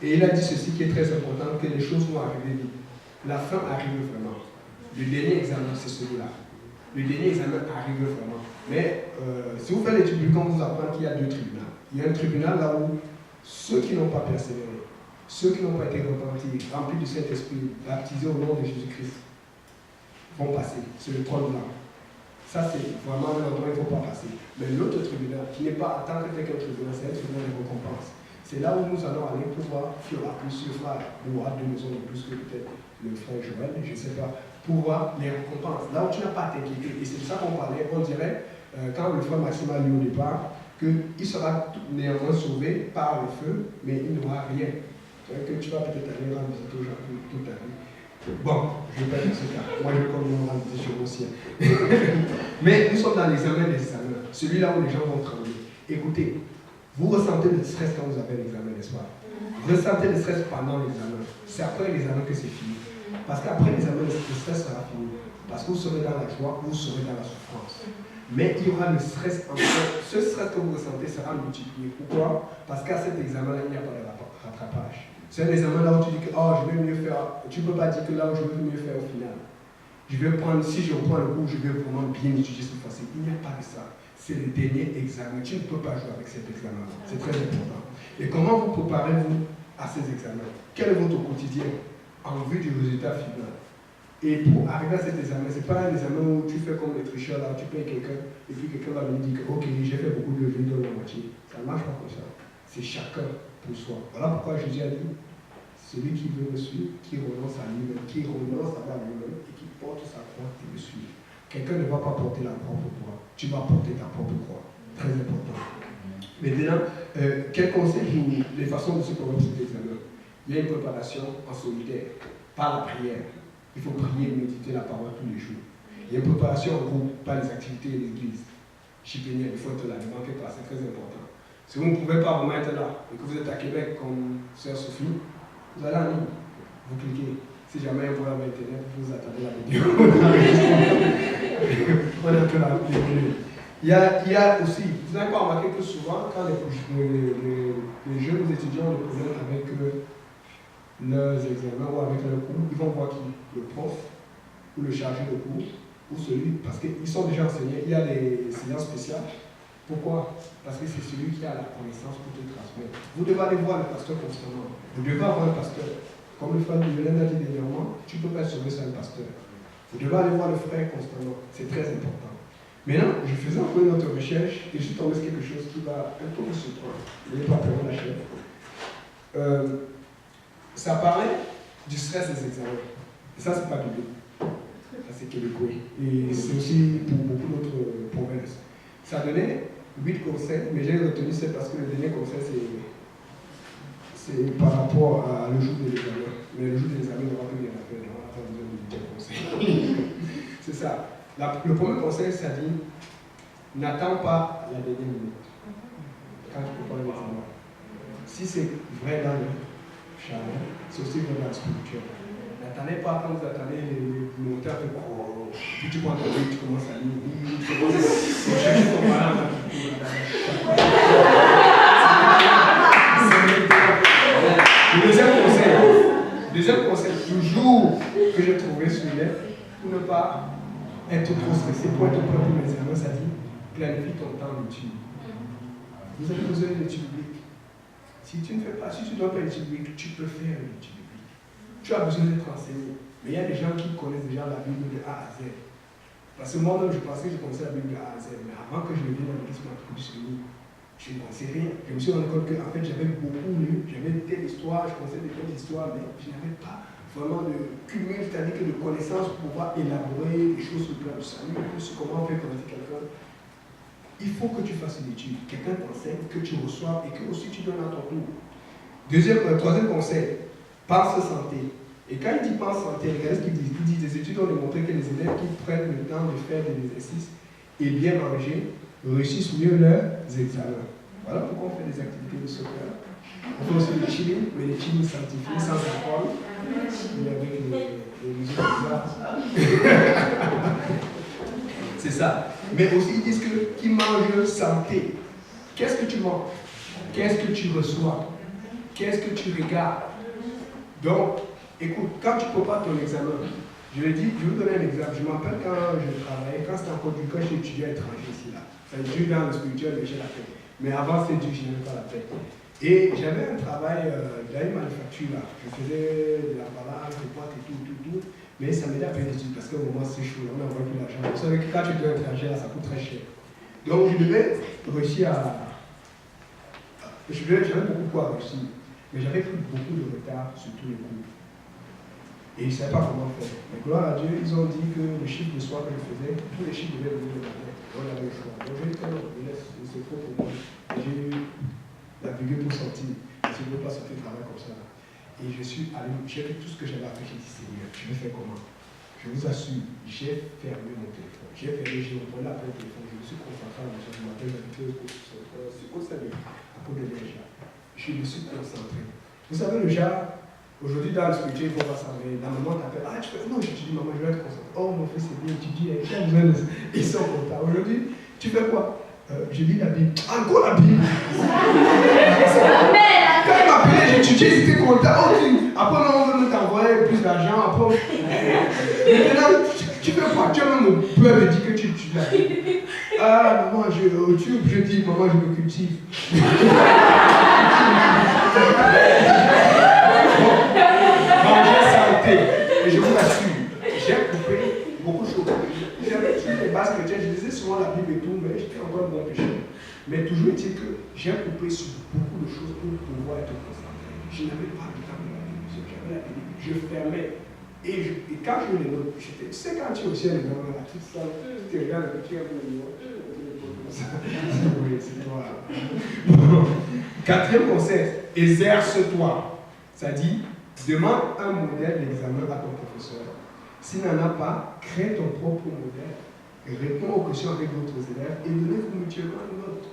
Speaker 2: Et il a dit ceci qui est très important, que les choses vont arriver vite. La fin arrive vraiment. Le dernier examen, c'est celui-là. Le dernier examen arrive vraiment. Mais si vous faites l'étude biblique, on vous apprend qu'il y a 2 tribunaux. Il y a un tribunal là où ceux qui n'ont pas persévéré, ceux qui n'ont pas été repentis, remplis du Saint-Esprit, baptisés au nom de Jésus-Christ, vont passer. C'est le trône blanc. Ça, c'est vraiment un endroit où il ne faut pas passer. Mais l'autre tribunal, qui n'est pas en tant que tel qu'un tribunal, c'est un tribunal de récompense. C'est là où nous allons aller pour voir qui aura plus de frères, ou aura 2 maisons de plus que peut-être le frère Joël, je ne sais pas, pour voir les récompenses. Là où tu n'as pas à t'inquiéter. Et c'est de ça qu'on parlait, on dirait, quand le frère Maxime a lu au départ, qu'il sera néanmoins sauvé par le feu, mais il n'aura rien. C'est-à-dire que tu vas peut-être aller rendre visite aux gens toute ta vie. Bon, je ne vais pas dire ce cas. Moi, je vais comme nous rendre visite sur mon ciel. Mais nous sommes dans l'examen des examens. Celui-là où les gens vont trembler. Écoutez, vous ressentez le stress quand vous avez l'examen, n'est-ce pas? Vous ressentez le stress pendant l'examen. C'est après l'examen que c'est fini. Parce qu'après l'examen, le stress sera fini. Parce que vous serez dans la joie, vous serez dans la souffrance. Mais il y aura le stress encore. Ce stress que vous ressentez sera multiplié. Pourquoi? Parce qu'à cet examen-là, il n'y a pas de rattrapage. C'est un examen là où tu dis que oh, je vais mieux faire. Tu ne peux pas dire que là où je vais mieux faire au final. Je vais prendre, si je reprends le cours, je vais vraiment bien étudier cette fois-ci. Il n'y a pas de ça. C'est le dernier examen. Tu ne peux pas jouer avec cet examen-là. C'est très important. Et comment vous préparez-vous à ces examens? Quel est votre quotidien en vue du résultat final? Et pour arriver à cet examen, ce n'est pas un examen où tu fais comme les tricheurs, là, tu payes quelqu'un, et puis quelqu'un va venir dire que, ok, j'ai fait beaucoup de vie dans la moitié. Ça ne marche pas comme ça. C'est chacun pour soi. Voilà pourquoi Jésus a dit, celui qui veut me suivre, qui renonce à lui-même, qui renonce à lui-même, et qui porte sa croix et me suit. Quelqu'un ne va pas porter la propre croix. Tu vas porter ta propre croix. Très important. Maintenant, quel conseil pour les façons de se préparer cet examen? Il y a une préparation en solitaire, par la prière. Il faut prier et méditer la parole tous les jours. Il y a une préparation en groupe, par les activités de l'église. Chipénière, il faut être là, ne manquez pas, c'est très important. Si vous ne pouvez pas vraiment être là, et que vous êtes à Québec comme Sœur Sophie, vous allez en ligne, vous cliquez. Si jamais un problème Internet, vous attendez la vidéo. On est un peu là. Il y a aussi, vous n'avez pas remarqué que souvent, quand les jeunes étudiants ont des problèmes avec leurs examens ou avec leurs cours, ils vont voir qui? Le prof, ou le chargé de cours, ou celui, parce qu'ils sont déjà enseignés, il y a des séances spéciales. Pourquoi? Parce que c'est celui qui a la connaissance pour te transmettre. Vous devez aller voir le pasteur constamment. Vous devez avoir un pasteur. Comme le frère de Yolande a dit dernièrement, tu ne peux pas être sauvé sans un pasteur. Vous devez aller voir le frère constamment. C'est très important. Maintenant, je faisais encore une autre recherche et je suis tombé sur quelque chose qui va un peu me surprendre. N'ayez pas peur, la chef. Ça parlait du stress des examens. Et ça, c'est pas biblique. Ça, c'est québécois. Et c'est aussi pour beaucoup d'autres provinces. Ça donnait 8 conseils, mais j'ai retenu ça parce que le dernier conseil, c'est par rapport à le jour de l'examen. Mais le jour de l'examen, on n'aura plus rien à faire. On n'a pas besoin de 8 conseils. C'est ça. Le premier conseil, ça dit n'attends pas la dernière minute quand tu prépares l'examen. Si c'est vrai dans le charme, c'est aussi vrai dans le spirituel. N'attendez pas quand vous attendez les montées un peu pro, puis tu prends ton livre, tu commences à lire, tu commences à chercher ton parent. Le deuxième conseil, toujours que j'ai trouvé sur le net, pour ne pas être trop stressé, pour être prêt pour l'examen, ça dit planifie ton temps d'étude. Vous avez besoin d'une étude biblique. Si tu ne fais pas, si tu ne dois pas une étude biblique, tu peux faire une étude biblique. Tu as besoin d'être enseigné. Mais il y a des gens qui connaissent déjà la Bible de A à Z. Parce que moi-même, je pensais que je connaissais la Bible de A à Z. Mais avant que je ne vienne dans l'église Matrix, je ne connaissais rien. Je me suis rendu compte qu'en fait, j'avais beaucoup lu, j'avais telle histoire, je connaissais des telles histoires, mais je n'avais pas vraiment de cumul, c'est-à-dire que de connaissances pour pouvoir élaborer des choses sur le plan du salut, sur comment on fait connaître quelqu'un. Il faut que tu fasses une étude, quelqu'un t'enseigne, que tu reçoives et que aussi tu donnes à ton tour. Troisième conseil, pense santé. Et quand il dit pense santé, regardez ce qu'il dit. Il dit des études ont démontré que les élèves qui prennent le temps de faire des exercices et bien manger réussissent mieux leurs examens. Voilà pourquoi on fait des activités de soccer. On fait aussi des chilling, mais les chilling scientifiques, sans alcool, et avec les mesures bizarres. C'est ça. Mais aussi, ils disent qu'ils mangent santé. Qu'est-ce que tu manges? Qu'est-ce que tu reçois? Qu'est-ce que tu regardes? Donc, écoute, quand tu prépares ton examen, je l'ai dit, je vais vous donner un exemple. Je me rappelle quand je travaillais, quand c'était en Côte d'Ivoire, j'ai étudié à l'étranger ici, là. Ça a dû dans le spirituel, mais j'ai la paix. Mais avant, c'était dur, je n'avais pas la paix. Et j'avais un travail, j'avais une manufacture là. Je faisais de l'emballage, des boîtes et tout. Mais ça m'aidait à faire des études parce qu'au moment c'est chaud, on n'envoie plus l'argent. Vous savez que quand tu es étranger, là, ça coûte très cher. Donc je devais réussir à. J'avais beaucoup quoi réussir. Mais j'avais pris beaucoup de retard sur tous les cours. Et je ne savais pas comment faire. Mais gloire à Dieu, ils ont dit que le chiffre de soir que je faisais, tous les chiffres devaient venir de ma tête. On avait le choix. Donc j'ai dit que non, c'est trop pour moi. J'ai eu la vigueur pour sortir. Je ne veux pas sortir de travail comme ça. Et je suis allé, j'ai fait tout ce que j'avais appris. J'ai dit, Seigneur, je vais faire comment? Je vous assure, j'ai fermé mon téléphone. J'ai fermé, j'ai repris l'appel téléphone. Je me suis concentré à la maison. Je m'appelle j'habité au Côte-Salut, à Côte-de-Déjà. Je me suis concentré. Vous savez, le genre, aujourd'hui dans le spirituel, il faut pas s'enlever. La maman t'appelle, ah, tu fais, non, je te dis, maman, je vais être concentré. Oh, mon fils, c'est bien, tu dis, j'ai besoin de. Ils sont contents. Aujourd'hui, tu fais quoi? Je lis la Bible. Encore la Bible. Quand il m'appelait, j'étudiais, j'étais content. Oh, après, on veut t'envoyer plus d'argent. Après, maintenant, tu fais quoi? Tu as même peur de dire que tu étudies la Bible. Ah, maman, je dis, maman, je me cultive. Manger santé. Et je vous assure, j'ai coupé beaucoup de choses. J'avais toutes les bases chrétiennes, je lisais souvent la Bible et tout, mais j'étais encore un bon péché. Mais toujours est-il que j'ai coupé sur beaucoup de choses pour pouvoir être concentré. Je n'avais pas le temps de la Bible, j'avais la Bible, je fermais. Et quand je les note, tu sais, quand tu es au ciel, les gens, là, tu regardes le petit un peu le niveau. Oui, c'est toi. Quatrième conseil, exerce-toi. Ça dit, demande un modèle d'examen à ton professeur. S'il n'en a pas, crée ton propre modèle. Réponds aux questions avec d'autres élèves et donnez-vous mutuellement une note.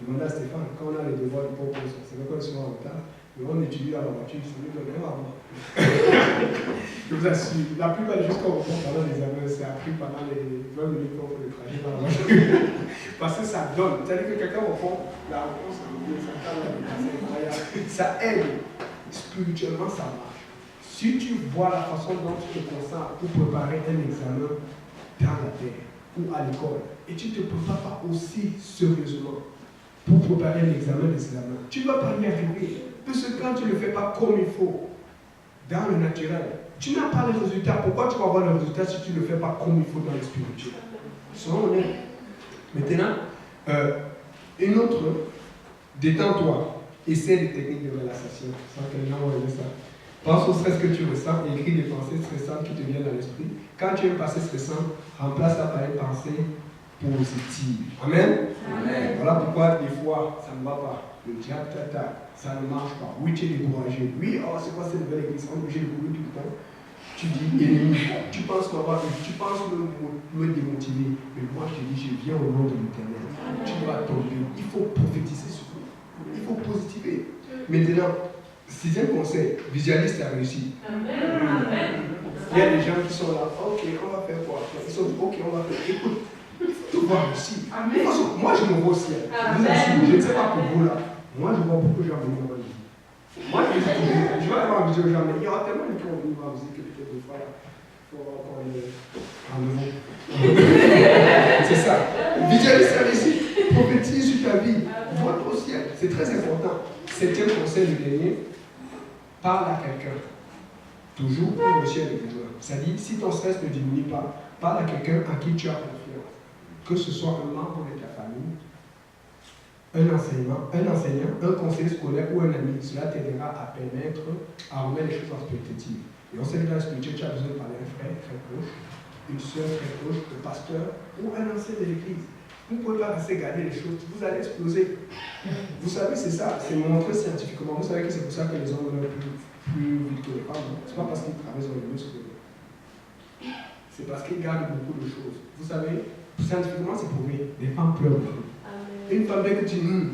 Speaker 2: Demandez à Stéphane, quand on a les devoirs du propre, c'est vrai qu'on est souvent en retard, mais on étudie dans la voiture, c'est mieux de rien avant. Je vous assure, la plupart des choses qu'on reprend pendant l'examen, c'est appris pendant les 20 minutes qu'on fait le trajet dans la voiture. Parce que ça donne. C'est-à-dire que quelqu'un reprend la réponse, c'est incroyable. Ça aide. Spirituellement, ça marche. Si tu vois la façon dont tu te concentres pour préparer un examen dans la terre ou à l'école, et tu ne te prépares pas aussi sérieusement pour préparer l'examen des examens, tu ne vas pas y arriver. Parce que quand tu ne le fais pas comme il faut, dans le naturel, tu n'as pas les résultats. Pourquoi tu vas avoir les résultats si tu ne le fais pas comme il faut dans le spirituel? Soyons honnêtes. Maintenant, une autre, détends-toi. Essaie des techniques de relaxation. Sans que les gens vont aimer ça. Pense au stress que tu ressens et écris des pensées stressantes qui te viennent à l'esprit. Quand tu as une pensée stressante, remplace-la par une pensée positive. Amen. Amen. Voilà pourquoi des fois, ça ne va pas. Le diable t'attaque, ça ne marche pas. Oui, tu es découragé. Oui, oh, c'est quoi cette nouvelle église? On est obligé de courir tout le temps. Tu dis ennemi, tu penses me démotiver. Mais moi, je te dis, je viens au nom de l'Éternel. Tu dois tomber. Il faut prophétiser sur toi. Il faut positiver. Maintenant, sixième conseil, visualise ta réussite. Amen. Il y a des gens qui sont là, ok, on va faire quoi? Ils sont ok, on va faire. Écoute, il faut tout voir réussir. De toute façon, moi je me vois au ciel. Je ne sais pas pour vous là. Moi je vois beaucoup de gens venir voir Jésus. Moi je dis toujours, je vais aller voir Jésus jamais. Il y aura tellement de gens qui vont venir voir Jésus que peut-être des fois, il faut encore un nouveau. C'est ça. Visualise ta réussite. Prophétise sur ta vie. Vois-toi au ciel. C'est très important. Septième conseil, le dernier. Parle à quelqu'un. Toujours pour réussir l'examen. C'est-à-dire, si ton stress ne diminue pas, parle à quelqu'un à qui tu as confiance. Que ce soit un membre de ta famille, un enseignant, un conseiller scolaire ou un ami. Cela t'aidera à permettre à remettre les choses en perspective. Et on sait que dans le spirituel, tu as besoin de parler à un frère très proche, une soeur très proche, un pasteur ou un ancien de l'église. Vous ne pouvez pas rester garder les choses, vous allez exploser. Vous savez, c'est ça, c'est montré scientifiquement. Vous savez que c'est pour ça que les hommes meurent plus vite que les femmes. Ce n'est pas parce qu'ils travaillent sur les muscles. C'est parce qu'ils gardent beaucoup de choses. Vous savez, scientifiquement, c'est prouvé. Les femmes pleurent beaucoup. Une femme, dès que tu dis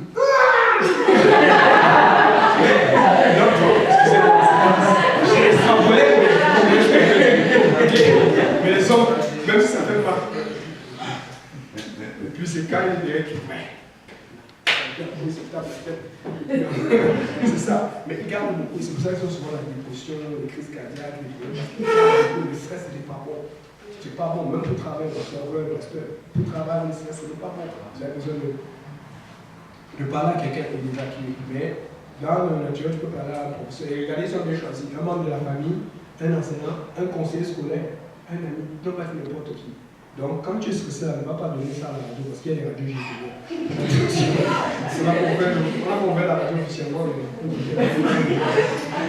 Speaker 2: j'ai extrapolé, mais les hommes, même si ça ne fait pas. Et puis c'est quand il dirait qu'il c'est ça. Mais ils gardent beaucoup. C'est pour ça qu'ils sont souvent la dépression, les crises cardiaques, le stress, ce n'est pas bon. C'est pas bon, même pour travailler dans le serveur, pour travailler le stress, ce n'est pas bon. Tu as besoin de parler à quelqu'un qui est déjà qui. Mais dans le naturel, tu peux parler à un professeur. Et regardez, ils ont bien choisi un membre de la famille, un enseignant, un conseiller scolaire, un ami, non pas n'importe qui. Donc, quand tu es stressé, on ne va pas donner ça à la radio parce qu'il y a des radios GTV. On a ouvert la radio officiellement,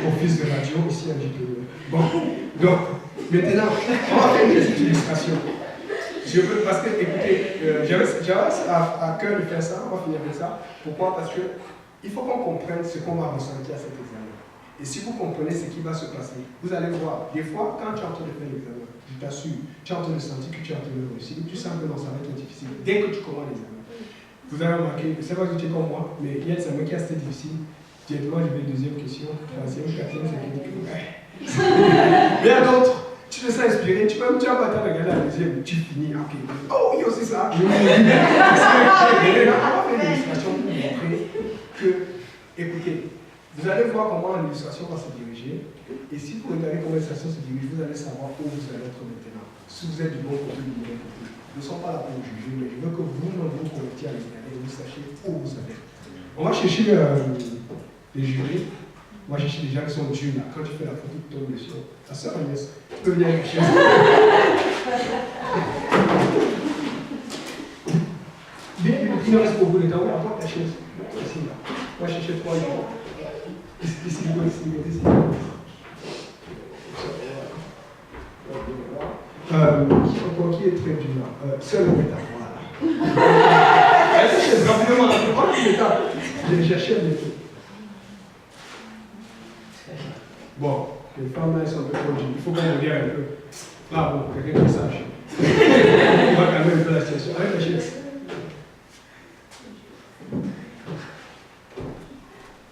Speaker 2: office de radio ici à GTV. Bon, donc, maintenant, on va faire une petite illustration. Je veux, parce que, écoutez, j'avais à cœur de faire ça, on va finir avec ça. Pourquoi? Parce qu'il faut qu'on comprenne ce qu'on va ressentir à cet examen. Et si vous comprenez ce qui va se passer, vous allez voir, des fois, quand tu es en train de faire l'examen, je t'assure, tu es en train de sentir que tu es en train de réussir, tu sens que non, ça va être difficile. Dès que tu commences l'examen, vous avez remarqué, je ne sais pas si tu es comme moi, mais il y a des examens qui sont assez difficiles. Directement, je vais deuxième question, troisième, quatrième, cinquième, mais il y a d'autres. Tu te sens inspiré, tu vas pas attendre de regarder la deuxième, tu finis, ok. Oh, oui, aussi ça. On va faire une illustration pour vous montrer que, écoutez, vous allez voir comment l'illustration va se diriger. Et si vous regardez comment l'illustration se dirige, vous allez savoir où vous allez être maintenant. Si vous êtes du bon côté ou du mauvais côté. Nous ne sommes pas là pour vous juger, mais je veux que vous, dans vos convertis à l'Éternel, vous sachiez où vous allez. On va chercher les jurys. Moi, je suis des gens qui sont durs là. Quand tu fais la photo, tu tombes dessus. Ta soeur Agnès, tu peux venir avec la chaise. Il ne reste pas beaucoup de temps. Apporte ta chaise. Ici, là. Moi, je cherche 3 jours. Ici, ici. Qui est très dur là? Seul le métal, voilà. Cette chaise, rapidement, prends le métal. Je vais chercher un métal. Bon, les femmes elles sont un peu trop dures. Il faut qu'on regarde un peu. Ah bon, quelqu'un qui sache. On va calmer un peu la situation. Arrête la chaise.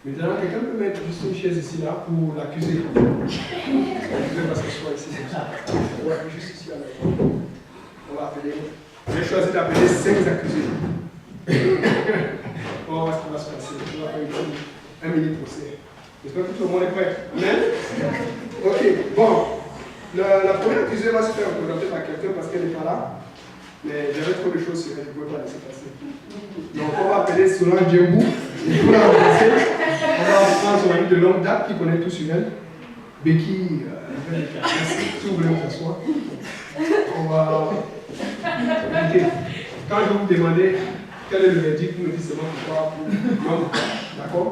Speaker 2: Maintenant, quelqu'un peut mettre juste une chaise ici là pour l'accuser. L'accusé va s'asseoir ici comme ça. Ouais, juste ici là. On va appeler. J'ai choisi d'appeler 5 accusés. On va voir ce qui va se passer. On va faire un mini procès. J'espère que tout le monde est prêt. Amen. Ok, bon. La première accusée va se faire représenter par quelqu'un parce qu'elle n'est pas là. Mais j'avais trop de choses sur elle, je ne pouvais pas laisser passer. Donc on va appeler Solange Djembou. Il faut la remplacer. On va prendre son ami de longue date qui connaît tout sur elle. Becky, si vous voulez vous asseoir. On va. Écoutez, quand je vais vous demander quel est le verdict, vous me dites seulement pourquoi, non, d'accord?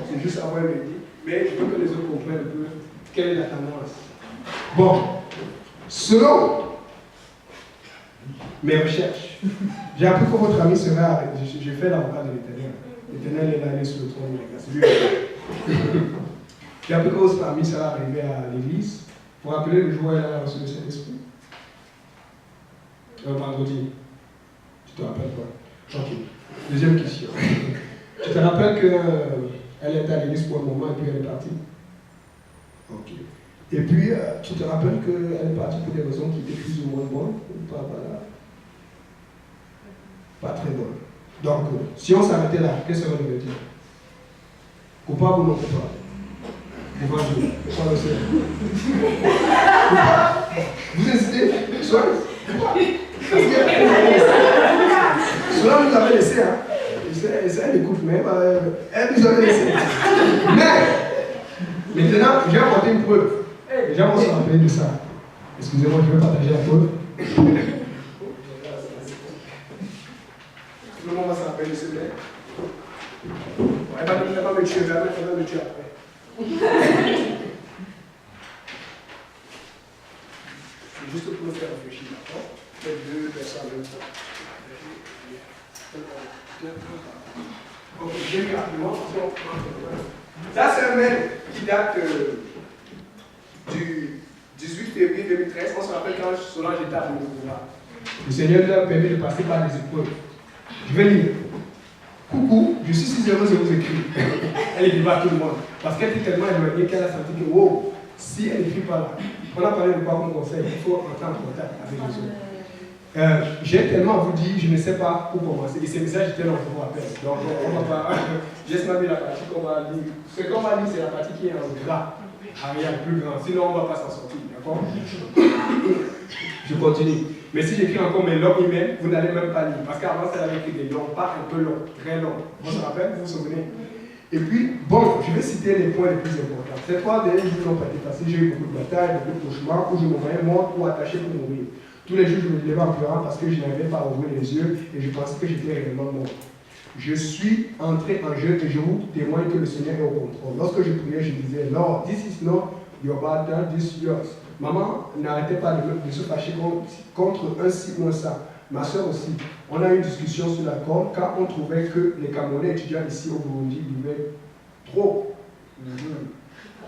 Speaker 2: C'est juste avoir un verdict. Mais je veux que les autres comprennent un peu quelle est la tendance. Bon, selon mes recherches, j'ai appris que votre ami sera arrêté. J'ai fait l'avocat de l'Éternel. L'Éternel est là, il est sur le trône de la grâce. C'est lui. J'ai appris que votre ami sera arrivé à l'église pour rappeler le jour où elle a reçu le Saint-Esprit. Un vendredi. Tu te rappelles quoi? Ok. Deuxième question. Tu te rappelles qu'elle était à l'église pour un moment et puis elle est partie? Ok. Et puis, tu te rappelles qu'elle est partie pour des raisons qui étaient plus ou moins bonnes? Pas très bonnes. Donc, si on s'arrêtait là, qu'est-ce que ça veut dire? Coupable ou non coupable? Devant Dieu. Soit le Seigneur. Vous hésitez? Soit cela nous avait laissé, hein. Elle écoute, mais elle nous avait laissé. Mais maintenant, j'ai apporté une preuve. Les gens vont se rappeler de ça. Excusez-moi, je vais partager la preuve. Tout le monde va se rappeler de ce mec. Elle va me tuer, elle va me tuer après. C'est juste pour nous faire réfléchir, d'accord? Peut-être 2 personnes en même temps. Ok, j'ai mis rapidement. Ça, c'est un mail qui date du 18 février 2013. On se rappelle quand Solange était à mon pouvoir. Le Seigneur lui a permis de passer par des épreuves. Je vais lire. Coucou, je suis si heureuse de vous écrire. Elle écrit pas à tout le monde. Parce qu'elle était tellement éloignée qu'elle a senti que, wow, si elle n'écrit pas là, on a parlé de quoi comme conseil, il faut entrer en contact avec les autres. J'ai tellement à vous dire, je ne sais pas où commencer. Et ces messages étaient longs, je vous rappelle. Donc, on va pas. J'ai mis la partie qu'on va lire. Ce qu'on va lire, c'est la partie qui est en gras, arrière plus grand. Sinon, on ne va pas s'en sortir. D'accord? Je continue. Mais si j'écris encore mes longs emails, vous n'allez même pas lire. Parce qu'avant, ça avait écrit des longs, pas un peu longs, très longs. Vous vous rappelez? Vous vous souvenez? Et puis, bon, je vais citer les points les plus importants. Ces 3 derniers jours n'ont pas été faciles. J'ai eu beaucoup de batailles, beaucoup de cauchemars, où je me voyais mort ou attaché pour mourir. Tous les jours, je me levais en pleurant parce que je n'arrivais pas à ouvrir les yeux et je pensais que j'étais réellement mort. Je suis entré en jeu et je vous témoigne que le Seigneur est au contrôle. Lorsque je priais, je disais, Lord, this is not your battle, this is yours. Maman n'arrêtait pas de se fâcher contre un ci ou un ça. Ma soeur aussi. On a eu une discussion sur l'accord car on trouvait que les Camerounais étudiants ici au Burundi vivaient trop.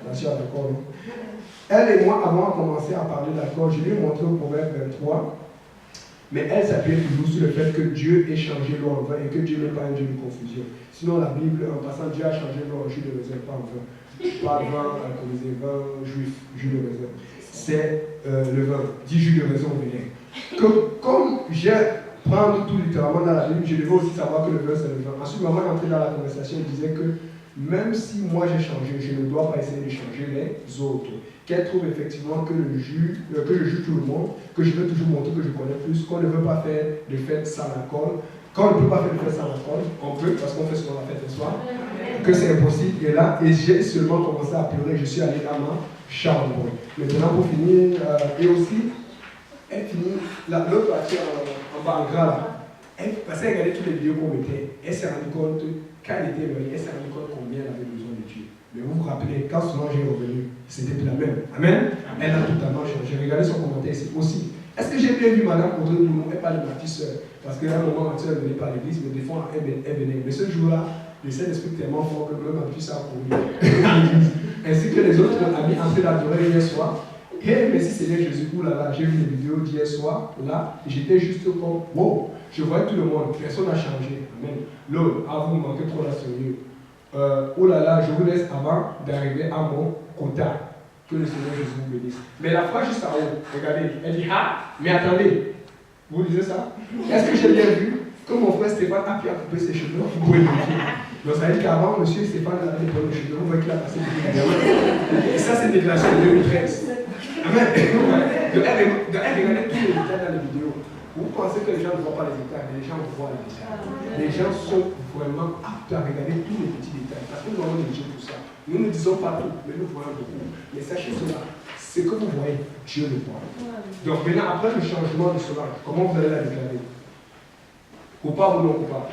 Speaker 2: Attention à l'accord. Elle et moi avons commencé à parler d'accord. Je lui ai montré au Proverbe 23. Mais elle s'appuyait toujours sur le fait que Dieu ait changé l'eau en vin et que Dieu n'est pas un Dieu de confusion. Sinon, la Bible, en passant, Dieu a changé l'eau en jus de raisin, pas en vin. Pas vin alcoolisé, vin juif, jus de raisin. C'est le vin, dit jus de raisin au vinaigre. Comme je prends tout littéralement dans la Bible, je devais aussi savoir que le vin, c'est le vin. Ensuite, maman est entrée dans la conversation et disait que même si moi j'ai changé, je ne dois pas essayer de changer les autres. Qu'elle trouve effectivement que je juge tout le monde, que je veux toujours montrer que je connais plus, qu'on ne veut pas faire de fête sans alcool. Quand on ne peut pas faire le fête sans alcool, on peut, parce qu'on fait souvent la fête le soir, que c'est impossible. Et là, et j'ai seulement commencé à pleurer, je suis allé à ma chambre. Maintenant, pour finir, et aussi, elle finit, l'autre partie en bas en gras là, parce qu'elle regardait toutes les vidéos qu'on mettait, elle s'est rendue compte, quand elle était éloignée, elle s'est rendue compte combien elle avait besoin de Dieu. Mais vous vous rappelez, quand souvent j'ai revenu, c'était plus la même. Amen. Elle a totalement changé. Regardez son commentaire ici aussi. Est-ce que j'ai bien vu Madame Audrey Boulon? Elle parle de ma petite soeur. Parce qu'à un moment, ma soeur ne venait pas à l'église, mais des fois, elle venait. Mais ce jour-là, le Saint-Esprit est tellement fort que même ma fille a couru à l'église. Ainsi que les autres amis en train d'adorer hier soir. Et merci Seigneur Jésus, oulala, j'ai vu les vidéos d'hier soir, là, j'étais juste comme, wow, je voyais tout le monde, personne n'a changé. Amen. L'autre, vous me manquez trop là, sérieux. Oulala, je vous laisse avant d'arriver à mon contact. Que le Seigneur Jésus vous bénisse. Mais la phrase juste en haut, regardez, elle dit, ah, mais attendez, vous lisez ça? Est-ce que j'ai bien vu que mon frère Stéphane a pu couper ses cheveux? Vous pouvez le dire. Donc ça veut dire qu'avant, monsieur Stéphane avait des problèmes de cheveux, vous voyez qu'il a passé des vidéos. Et ça, c'est une déclaration de 2013. Amen. Donc elle regardait tous les détails dans les vidéos. Vous pensez que les gens ne voient pas les détails, mais les gens voient les détails. Les gens sont vraiment aptes à regarder tous les petits détails. Parce que nous avons des Dieu pour ça. Nous ne disons pas tout, mais nous voyons beaucoup. Mais sachez cela, ce que vous voyez, Dieu le voit. Donc maintenant, après le changement de cela, comment vous allez la déclarer? Coupable ou non coupable?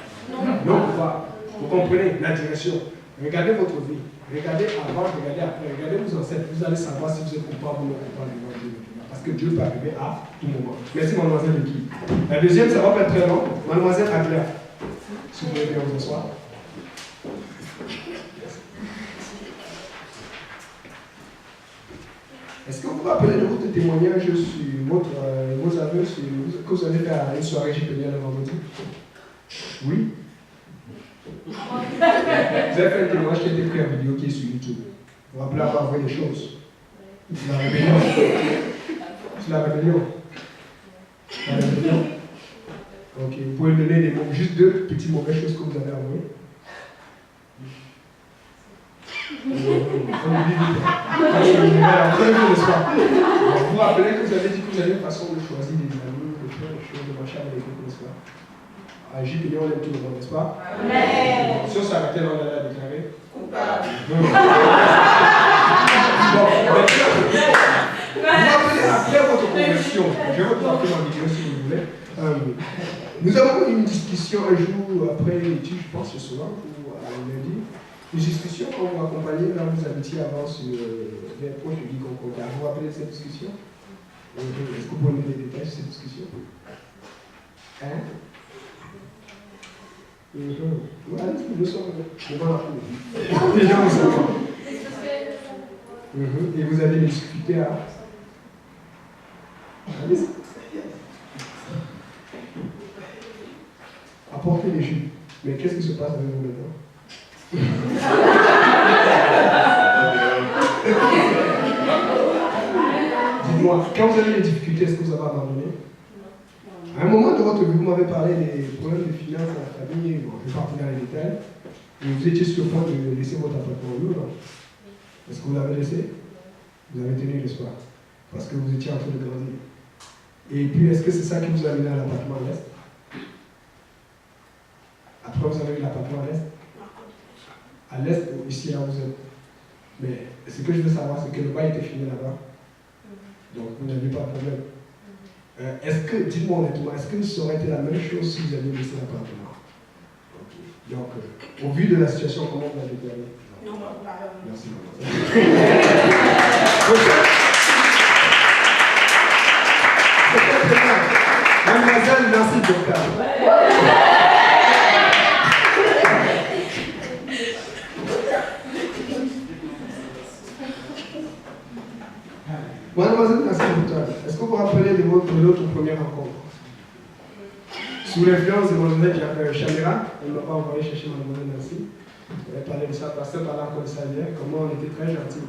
Speaker 2: Non coupable. Vous comprenez la direction. Regardez votre vie. Regardez avant, regardez après. Regardez vos ancêtres. Vous allez savoir si vous êtes coupable ou non coupable devant Dieu. Parce que Dieu peut arriver à tout moment. Merci mademoiselle Vicky. La deuxième, ça va pas être très long. Mademoiselle Agla. Si vous voulez bien vous asseoir. Est-ce que vous vous rappelez de votre témoignage sur vos aveux que vous avez fait à une soirée JPNL le vendredi? Oui? Vous avez fait un témoignage qui a été pris en vidéo qui est sur YouTube. Vous vous rappelez avoir envoyé des choses? C'est la rébellion. C'est la rébellion. La rébellion. Ok, vous pouvez me donner des mots, juste deux petites mauvaises choses que vous avez envoyées. Vous vous rappelez que vous avez dit que vous avez une façon de choisir des amis, de faire des choses, de marcher avec les groupes, n'est-ce pas? À JPD, on aime tout le monde, n'est-ce pas? Amen. Si on s'arrêtait là, on allait la déclarer coupable. Vous rappelez après votre conversion, je vais vous rappeler en vidéo si vous voulez. Nous avons eu une discussion un jour après l'étude, je pense ce soir, ou à lundi. Une discussion quand vous accompagnez, là vous habitiez avant sur les proches du Concordia. Vous vous rappelez de cette discussion? Est-ce que vous pouvez donner des détails sur cette discussion? Hein? Nous sommes devant la cour. Les gens vous savent. Et vous avez discuté à. Apporter les jus. Mais qu'est-ce qui se passe avec vous maintenant? Dites-moi, quand vous avez des difficultés, est-ce que vous avez abandonné? À un moment de votre vie, vous m'avez parlé des problèmes de finances à la famille, bon, je ne vais pas revenir dans les détails, et vous étiez sur le point de laisser votre appartement où, non? Est-ce que vous l'avez laissé? Vous avez tenu, n'est-ce pas? Parce que vous étiez en train de grandir. Et puis, est-ce que c'est ça qui vous a amené à l'appartement à l'Est? Après, vous avez eu l'appartement à l'Est? À l'Est, ici, là où vous êtes. Mais ce que je veux savoir, c'est que le bail était fini là-bas. Donc, vous n'avez pas de problème. Est-ce que, dites-moi honnêtement, est-ce que ça aurait été la même chose si vous aviez laissé l'appartement? Okay. Donc, au vu de la situation, comment vous l'avez déclaré? Non, merci, mademoiselle. Mademoiselle, merci, docteur. Mademoiselle, merci, docteur. Est-ce que vous vous rappelez de votre première rencontre? Sous l'influence de Mademoiselle Chamira, elle ne m'a pas envoyé chercher Mademoiselle Nancy. Elle parlait de ça, parce que par là, on connaissait bien, comment on était très gentils.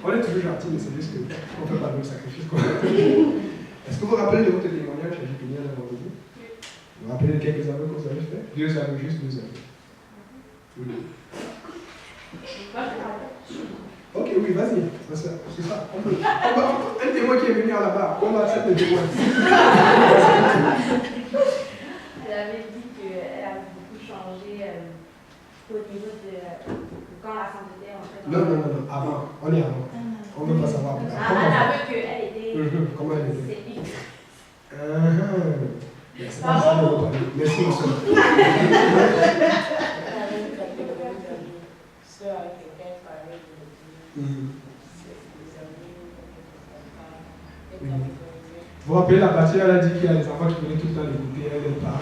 Speaker 2: On est toujours gentils, mais c'est juste qu'on ne fait pas de sacrifice. Est-ce que vous vous rappelez de votre témoignage à Jupiter à vendredi? Vous vous rappelez de quelques années que vous avez fait? 2 années, juste 2 années. Oui. Ok, oui, vas-y. C'est ça. Un témoin qui est venu là-bas, on va accepter le témoin.
Speaker 5: Elle avait dit qu'elle changé au niveau de quand la santé était en fait.
Speaker 2: Non, avant. On est avant. On ne veut pas savoir.
Speaker 5: Anna veut qu'elle était.
Speaker 2: Comment elle était?
Speaker 5: C'est X.
Speaker 2: C'est pas ça, on va parler. Merci, mon soeur. Vous vous rappelez la partie, elle a dit qu'il y a des enfants qui venaient tout le temps l'écouter, elle n'est pas.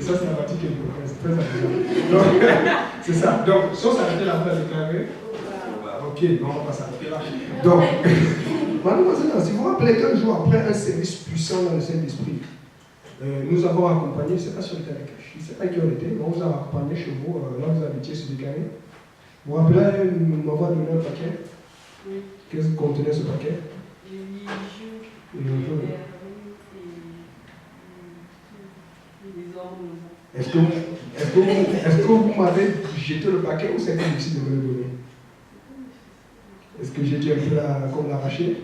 Speaker 2: Ça, c'est la partie qu'elle connaît, c'est très amusant. Donc, c'est ça. Donc, si on s'arrêtait là, vous la déclarez. Ok, non, on va pas s'arrêter là. Donc, mademoiselle, si vous vous rappelez qu'un jour, après un service puissant dans le Saint-Esprit, nous avons accompagné, je ne sais pas si on était avec, je ne sais pas qui on était, mais on vous a accompagné chez vous, là vous habitiez sur des carrés. Vous vous rappelez, nous m'avons donné un paquet. Qu'est-ce que contenait ce paquet? Est-ce que vous m'avez jeté le paquet ou c'est comme si de me le donner? Est-ce que j'ai dit un peu comme l'arracher?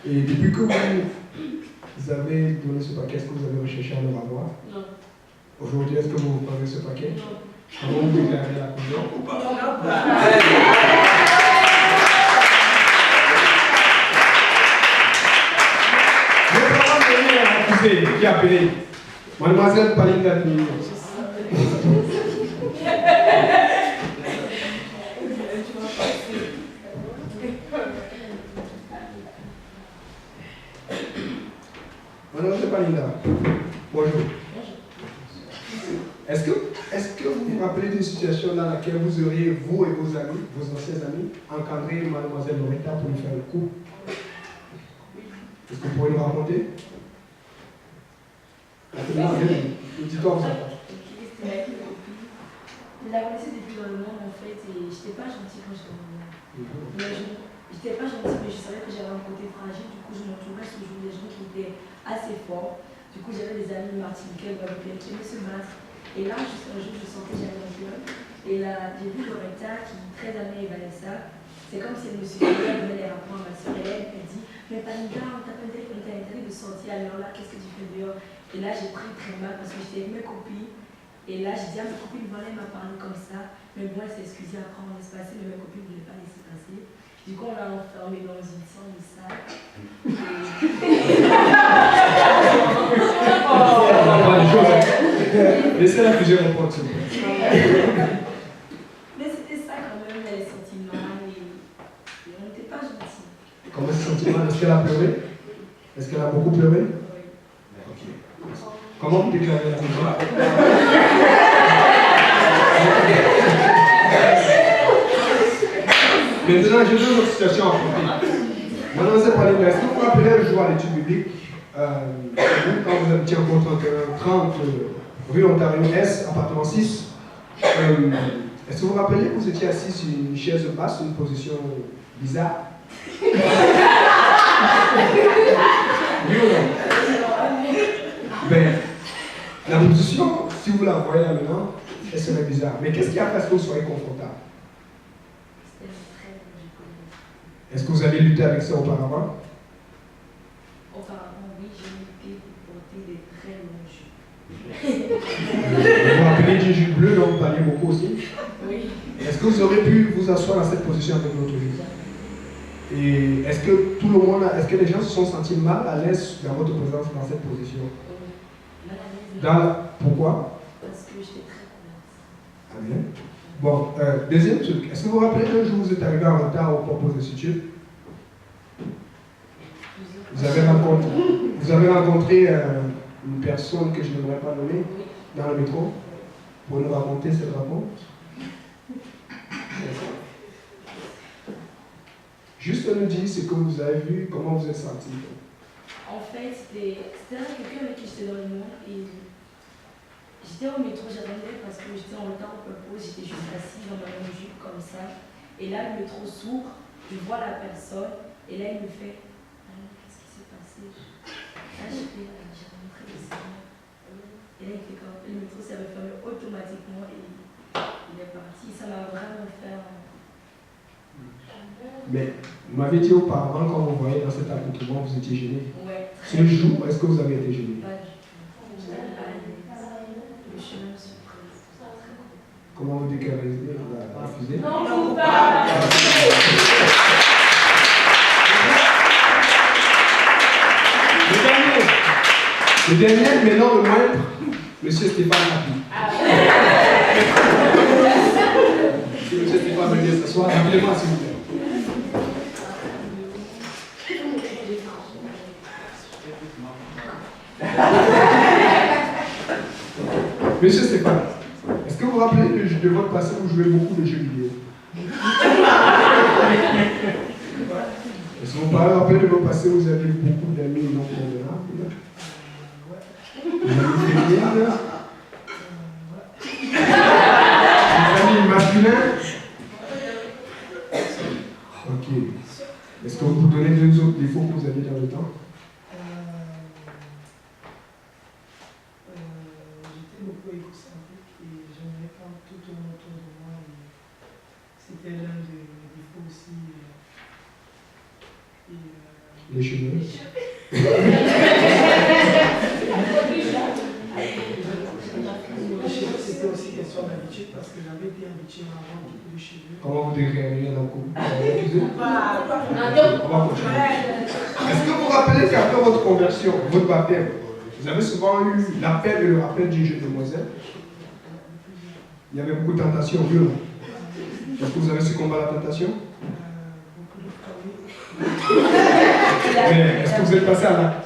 Speaker 2: Et depuis que vous avez donné ce paquet, est-ce que vous avez recherché à le avoir?
Speaker 5: Non.
Speaker 2: Aujourd'hui, est-ce que vous prenez ce paquet?
Speaker 5: Non.
Speaker 2: Comment vous déclarez la couleur ou pas? Qui a payé? Mademoiselle Palinga Nino. Mademoiselle Palinga, bonjour. Est-ce que vous vous rappelez d'une situation dans laquelle vous auriez, vous et vos amis, vos anciens amis, encadré Mademoiselle Loretta pour lui faire le coup? Est-ce que vous pourriez nous raconter? Dis-toi, vous entendez.
Speaker 6: Je la connaissais depuis dans le monde en fait et j'étais pas gentille quand j'étais au monde. J'étais pas gentille mais je savais que j'avais un côté fragile, du coup je m'entourais toujours des gens qui étaient assez forts. Du coup j'avais des amis martiniquais, guadeloupéens qui aimaient se battre. Et là, juste un jour, je sentais que j'avais un club. Et là, j'ai vu Loretta qui, très amie et Vanessa, c'est comme si elle me suivait, elle donnait les rapports à ma soeur et elle dit mais Palinga, on t'a pas interdit de sortir, alors là, qu'est-ce que tu fais dehors? Et là, j'ai pris très mal parce que j'étais avec mes copines. Et là, j'ai dit à mes copines, voilà, elle m'a parlé comme ça. Mais bon, elle s'est excusée, après on laisse passer, mais mes copines ne voulaient pas laisser passer. Du coup, on l'a enfermée dans une chambre sale.
Speaker 2: Laissez-la plusieurs répondre.
Speaker 6: Mais c'était ça quand même, elle est sentie mal et on n'était pas gentils.
Speaker 2: Comment elle s'est sentie mal? Est-ce qu'elle a pleuré? Est-ce qu'elle a beaucoup pleuré?
Speaker 6: Oui.
Speaker 2: Comment vous déclarez la joie? Maintenant, j'ai deux autres situations à propos. Mademoiselle Palinga, est-ce que vous vous rappelez un jour à l'étude biblique, quand vous habitiez en 30 rue Ontario S, appartement 6, est-ce que vous vous rappelez que vous étiez assis sur une chaise basse, une position bizarre? Oui ou non? Ben, la position, si vous la voyez là maintenant, elle serait bizarre. Mais qu'est-ce qui a fait à ce que vous soyez confortable?
Speaker 6: C'était très bon,
Speaker 2: Est-ce que vous avez lutté avec ça auparavant?
Speaker 6: auparavant, oui, j'ai lutté pour porter des très longs jupes.
Speaker 2: Vous vous rappelez d'une jupe bleue dont vous parliez beaucoup aussi?
Speaker 6: Oui.
Speaker 2: Est-ce que vous aurez pu vous asseoir dans cette position avec votre jupe? Et est-ce que tout le monde, est-ce que les gens se sont sentis mal à l'aise dans votre présence dans cette position? Pourquoi?
Speaker 6: Parce que j'étais très contente.
Speaker 2: Ah bien. Bon, deuxième truc, est-ce que vous vous rappelez qu'un jour vous êtes arrivé en retard au propos institut? Vous avez rencontré une personne que je n'aimerais pas nommer dans le métro pour nous raconter cette rencontre? Juste nous dire ce que vous avez vu, comment vous êtes senti.
Speaker 6: En fait, c'était quelqu'un avec qui j'étais dans le monde et j'étais au métro, j'attendais parce que j'étais en retard au propos, j'étais juste assise dans ma même jupe comme ça. Et là, le métro s'ouvre, je vois la personne et là, il me fait qu'est-ce qui s'est passé? Là, j'ai rentré le signal. Et là, il fait comme le métro s'est refermé automatiquement et il est parti. Ça m'a vraiment fait.
Speaker 2: Mais vous m'avez dit auparavant, quand vous voyez dans cet accoutrement, vous étiez gêné.
Speaker 6: Ouais,
Speaker 2: Ce jour, est-ce que vous avez été gêné? Comment vous déclarez-vous? Vous avez refusé?
Speaker 4: Non, pas.
Speaker 2: Le dernier, mais non le moindre, Monsieur Stéphane Rapi. Si Monsieur Stéphane veut venir s'asseoir, rappelez-moi s'il vous plaît. Monsieur Stéphane, est-ce que vous vous rappelez de votre passé où vous jouez beaucoup de jeux vidéo? Est-ce que vous vous rappelez de votre passé où vous avez eu beaucoup d'amis non convenables? Vous avez des amis masculins? Ok. Est-ce que vous pouvez donner deux autres défauts que vous aviez dans le temps?
Speaker 7: J'étais beaucoup égocentrique et j'aimerais prendre tout le monde autour de moi. C'était l'un de mes défauts aussi.
Speaker 2: Les cheveux.
Speaker 7: C'était aussi question d'habitude parce que j'avais été habitué à avoir beaucoup de cheveux.
Speaker 2: Comment vous décririez dans le couple? On va continuer. Est-ce que vous vous rappelez qu'après votre conversion, votre baptême, vous avez souvent eu l'appel et le rappel d'une jeune demoiselle? Il y avait beaucoup de tentations, oui ou non? Est-ce que vous avez su combattre la tentation? Mais est-ce que vous êtes passé à l'acte?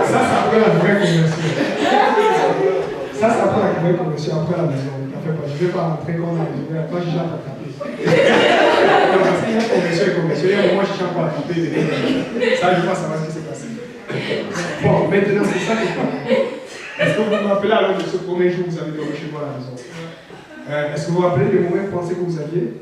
Speaker 2: Ça après la vraie conversion. Ça après la vraie conversion, après la maison. Je ne vais pas rentrer comme la maison, après je chante à taper. Non, parce qu'il y a conversion et conversion, et moi je chante pas à taper. Ça, je vois savoir ce qui s'est passé. Bon, maintenant c'est ça que je parle. Est-ce que vous vous rappelez alors de ce premier jour où vous avez dormi chez moi à la maison? Est-ce que vous vous rappelez des moments de pensée que vous aviez?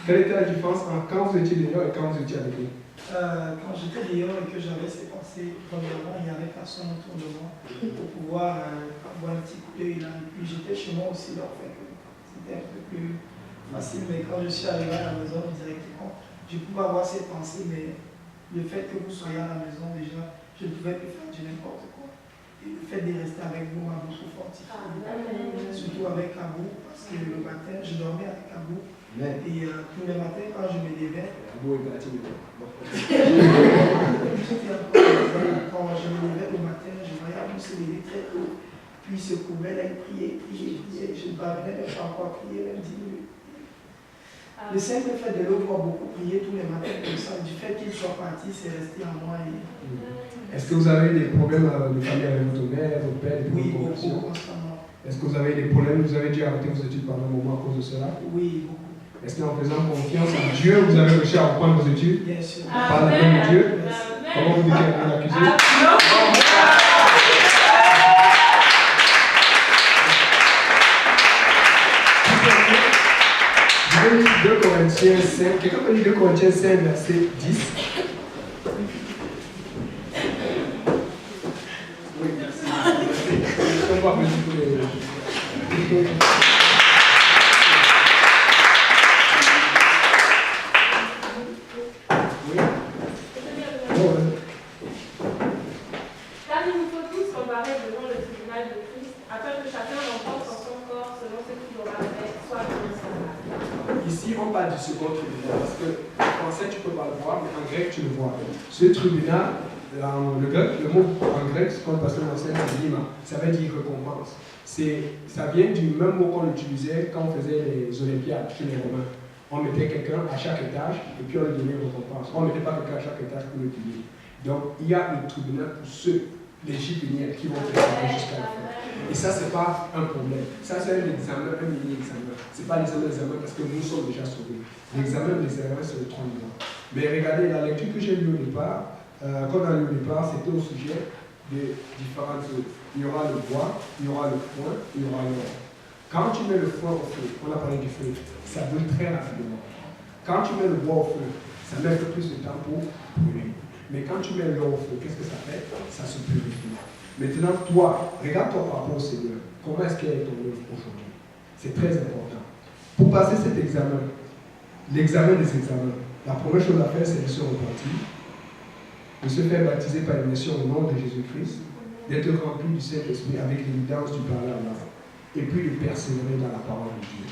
Speaker 2: Quelle était la différence entre quand vous étiez dehors et quand vous étiez avec nous?
Speaker 7: Quand j'étais dehors et que j'avais ces pensées, premièrement, il n'y avait personne autour de moi pour pouvoir avoir un petit coup d'œil là. Et puis j'étais chez moi aussi, donc c'était un peu plus facile. Mais quand je suis arrivé à la maison directement, je pouvais avoir ces pensées, mais le fait que vous soyez à la maison déjà, je ne pouvais plus faire du n'importe quoi. Et le fait de rester avec vous m'a beaucoup fortifié. Surtout avec Abou, parce que le matin, je dormais avec Abou. Et tous les matins, quand je me levais, quand je me levais le matin, je voyais Abou se lever très tôt. Puis il se couvrait, là, il priait. Je ne parvenais même pas encore prier, même 10 minutes. Le simple fait de le voir beaucoup prier tous les matins comme ça, du fait qu'il soit parti, c'est resté en moi.
Speaker 2: Est-ce que vous avez eu des problèmes de famille avec votre mère, votre père,
Speaker 7: Oui, beaucoup, constamment.
Speaker 2: Est-ce que vous avez des problèmes? Vous avez dû arrêter vos études pendant un moment à cause de cela?
Speaker 7: Oui, beaucoup.
Speaker 2: Est-ce qu'en faisant confiance à Dieu, vous avez réussi à reprendre vos études?
Speaker 7: Bien sûr.
Speaker 2: Par la main de Dieu? Comment vous déclarez l'accusé? Je vais lire 2 Corinthiens 5. Quelqu'un peut lire 2 Corinthiens 5, verset 10. Oui, merci. On va applaudir pour les...
Speaker 8: Car il nous faut tous comparaître devant le tribunal de Christ, afin que chacun remporte en son corps selon ce qu'il aura fait, soit bon soit mal.
Speaker 2: Ici, on parle du second tribunal, parce que en français, tu ne peux pas le voir, mais en grec, tu le vois. Ce tribunal, le mot en grec, ce qu'on passe dans l'enseigne, c'est lima. Ça veut dire récompense. Ça vient du même mot qu'on utilisait quand on faisait les Olympiades chez les Romains. On mettait quelqu'un à chaque étage et puis on lui donnait une récompense. On ne mettait pas quelqu'un à chaque étage pour le payer. Donc, il y a le tribunal pour ceux, les Jupiniens, qui vont préparer jusqu'à la fin. Et ça, ce n'est pas un problème. Ça, c'est un examen, un mini-examen. Ce n'est pas l'examen parce que nous sommes déjà sauvés. L'examen, c'est le 30 ans. Mais regardez, la lecture que j'ai lue au départ, quand on a lu au départ, c'était au sujet de différentes choses. Il y aura le bois, il y aura le foin, il y aura l'or. Quand tu mets le foin au feu, on a parlé du feu, ça brûle très rapidement. Quand tu mets le bois au feu, ça met un peu plus de temps pour brûler. Mais quand tu mets l'or au feu, qu'est-ce que ça fait? Ça se purifie. Maintenant, toi, regarde ton rapport au Seigneur. Comment est-ce qu'il est ton œuvre aujourd'hui? C'est très important. Pour passer cet examen, l'examen des examens. La première chose à faire, c'est de se repentir, de se faire baptiser par l'immersion au nom de Jésus-Christ, d'être rempli du Saint-Esprit avec l'évidence du parler à l'âme, et puis de persévérer dans la parole de Dieu.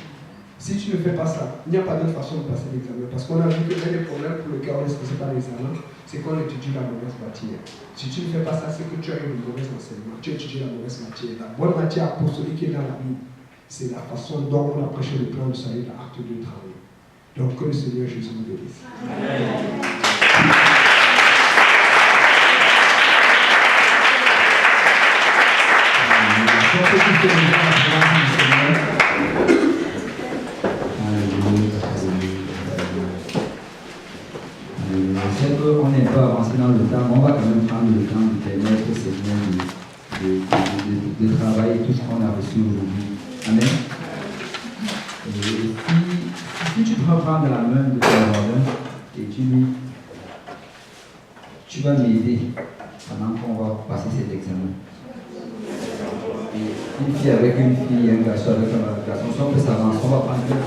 Speaker 2: Si tu ne fais pas ça, il n'y a pas d'autre façon de passer l'examen. Parce qu'on a vu que l'un des problèmes pour lequel on ne se pas l'examen, c'est qu'on étudie la mauvaise matière. Si tu ne fais pas ça, c'est que tu as eu une mauvaise enseignement. Tu étudies la mauvaise matière. La bonne matière apostolique qui est dans la Bible, c'est la façon dont on a prêché le plan de salut, l'acte de travail. Donc que le Seigneur Jésus nous bénisse. Amen.
Speaker 1: Je sais qu'on n'est pas avancé dans le temps, mais on va quand même prendre le temps de permettre au Seigneur de travailler tout ce qu'on a reçu aujourd'hui. Amen. Et si tu prends la main de ton voisin et tu dis, tu vas m'aider pendant qu'on va passer cet examen. Et une fille avec une fille, un garçon avec un garçon, si on peut s'avancer, on va prendre le temps.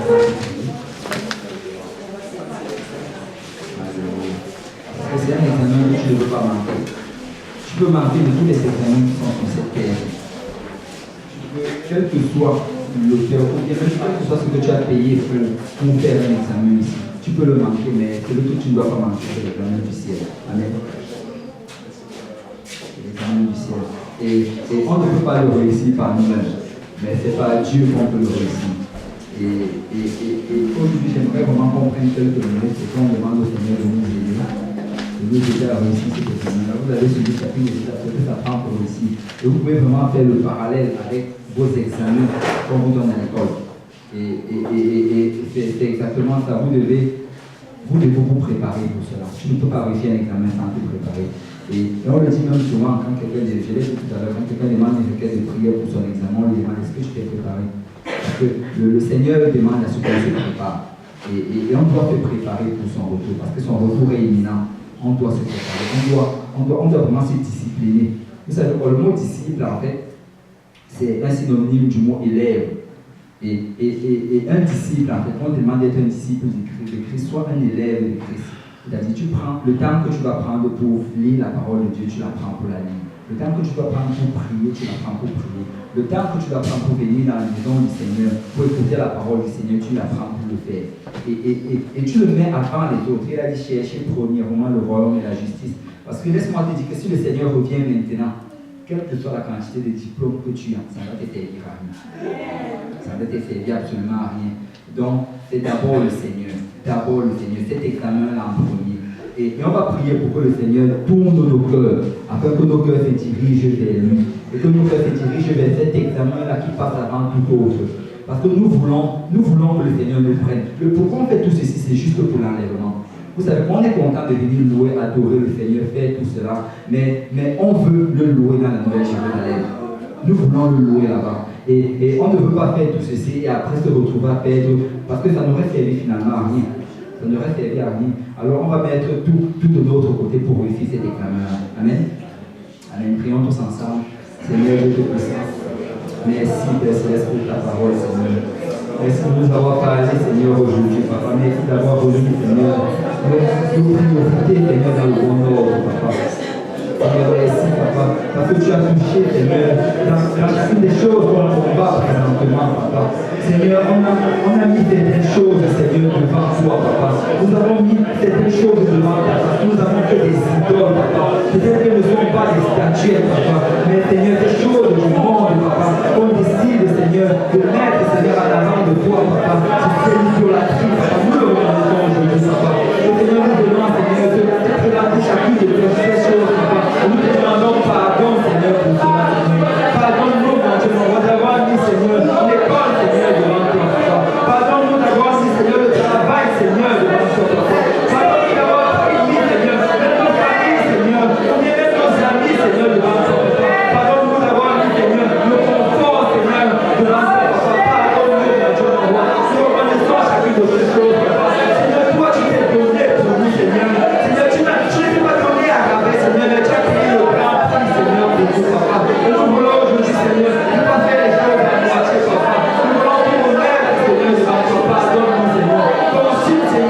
Speaker 1: Parce que c'est un examen que tu ne veux pas manquer. Tu peux manquer de tous les examens qui sont sur cette terre. Quel que soit l'auteur, ou bien quel que soit ce que tu as payé pour faire un examen ici, tu peux le manquer, mais celui que tu ne dois pas manquer, c'est l'examen du ciel. Amen. L'examen du ciel. Et on ne peut pas le réussir par nous-mêmes, mais c'est par Dieu qu'on peut le réussir. Et aujourd'hui, j'aimerais vraiment qu'on prenne quelques minutes et qu'on demande au Seigneur de nous aider. De nous aider à réussir cet examen-là. Vous avez suivi chacune des étapes que ça prend pour réussir. Et vous pouvez vraiment faire le parallèle avec vos examens qu'on vous donne à l'école. Et c'est exactement ça. Vous devez vous préparer pour cela. Tu ne peux pas réussir un examen sans te préparer. Et on le dit même souvent quand quelqu'un, je l'ai dit tout à l'heure, quand quelqu'un demande une requête de prière pour son examen, on lui demande est-ce que tu t'es préparé? Parce que le Seigneur demande à ce qu'on se prépare. Et on doit se préparer pour son retour, parce que son retour est imminent. On doit se préparer, on doit vraiment se discipliner. Vous savez, le mot disciple, en fait, c'est un synonyme du mot élève. Et un disciple, en fait, on demande d'être un disciple de Christ, soit un élève de Christ. C'est-à-dire, tu prends le temps que tu vas prendre pour lire la parole de Dieu, tu la prends pour la lire. Le temps que tu dois prendre pour prier, tu la prends pour prier. Le temps que tu dois prendre pour venir dans la maison du Seigneur, pour écouter la parole du Seigneur, tu la prends pour le faire. Et tu le mets avant les autres. Il a dit chercher premièrement le royaume et la justice. Parce que laisse-moi te dire que si le Seigneur revient maintenant, quelle que soit la quantité de diplômes que tu as, ça va te servir à rien. Ça va te servir absolument à rien. Donc, c'est d'abord le Seigneur. D'abord le Seigneur. Cet examen-là en premier. Et on va prier pour que le Seigneur tourne nos cœurs, afin que nos cœurs se dirigent vers lui. Et que nos cœurs se dirigent vers cet examen-là qui passe avant tout autre. Parce que nous voulons que le Seigneur nous prenne. Pourquoi on fait tout ceci? C'est juste pour l'enlèvement. Vous savez, on est content de venir louer, adorer le Seigneur, faire tout cela, mais on veut le louer dans la nouvelle Jérusalem. Nous voulons le louer là-bas. Et on ne veut pas faire tout ceci et après se retrouver à perdre, parce que ça n'aurait servi finalement à rien. Ça n'aurait servi à rien. Alors on va mettre tout de l'autre côté pour réussir cet examen. Amen. Amen. Prions tous ensemble. Seigneur, je te prie. Merci, Père Céleste, pour ta parole, Seigneur. Merci de nous avoir parlé, Seigneur, aujourd'hui, Papa. Merci d'avoir rejoint, Seigneur. Nous priorités, Seigneur, dans le bon ordre, Papa. Seigneur, merci, Papa, parce que tu as touché, Seigneur, dans chacune des choses qu'on combat présentement, Papa. Seigneur, on a mis certaines choses, Seigneur, devant toi, Papa. Nous avons mis certaines choses devant toi, parce que nous avons fait des idoles, Papa. Peut-être qu'elles ne sont pas des statues, Papa, mais Seigneur, des choses du monde, Papa, qu'on décide, Seigneur, de mettre, Seigneur, à l'avant de toi, Papa. C'est l'idolâtrie, Papa. Nous le reconnaissons aujourd'hui, Papa. Et Seigneur, nous demandons, Seigneur, d'être là pour chacune de ces choses, Papa. Et nous te demandons pardon, Seigneur, pour cela, Seigneur. Pardonne-nous, mon Dieu, d'avoir mis, Seigneur, l'école, Seigneur, devant toi, Papa. Pardonne-nous d'avoir mis, Seigneur, le travail, Seigneur, devant toi, Papa. Pardonne-nous d'avoir pris, Seigneur, mettre nos familles, Seigneur, ou bien mettre nos amis, Seigneur, devant toi, Papa. Pardonne-nous d'avoir mis, Seigneur, le confort, Seigneur, devant toi, Papa. Pardonne-nous, mon Dieu, mon roi. Nous reconnaissons chacune de ces choses, Papa. Seigneur, toi, tu t'es donné pour nous, Seigneur. Seigneur, tu ne t'es pas donné à rabais, Seigneur, mais tu as payé le grand prix, Seigneur, pour nous, Papa. Et nous voulons aujourd'hui, Seigneur, ne pas faire les choses à moitié, Papa. Nous voulons tout honneur, Seigneur, devant toi. Pardonne-nous, Seigneur. Consulte, Seigneur.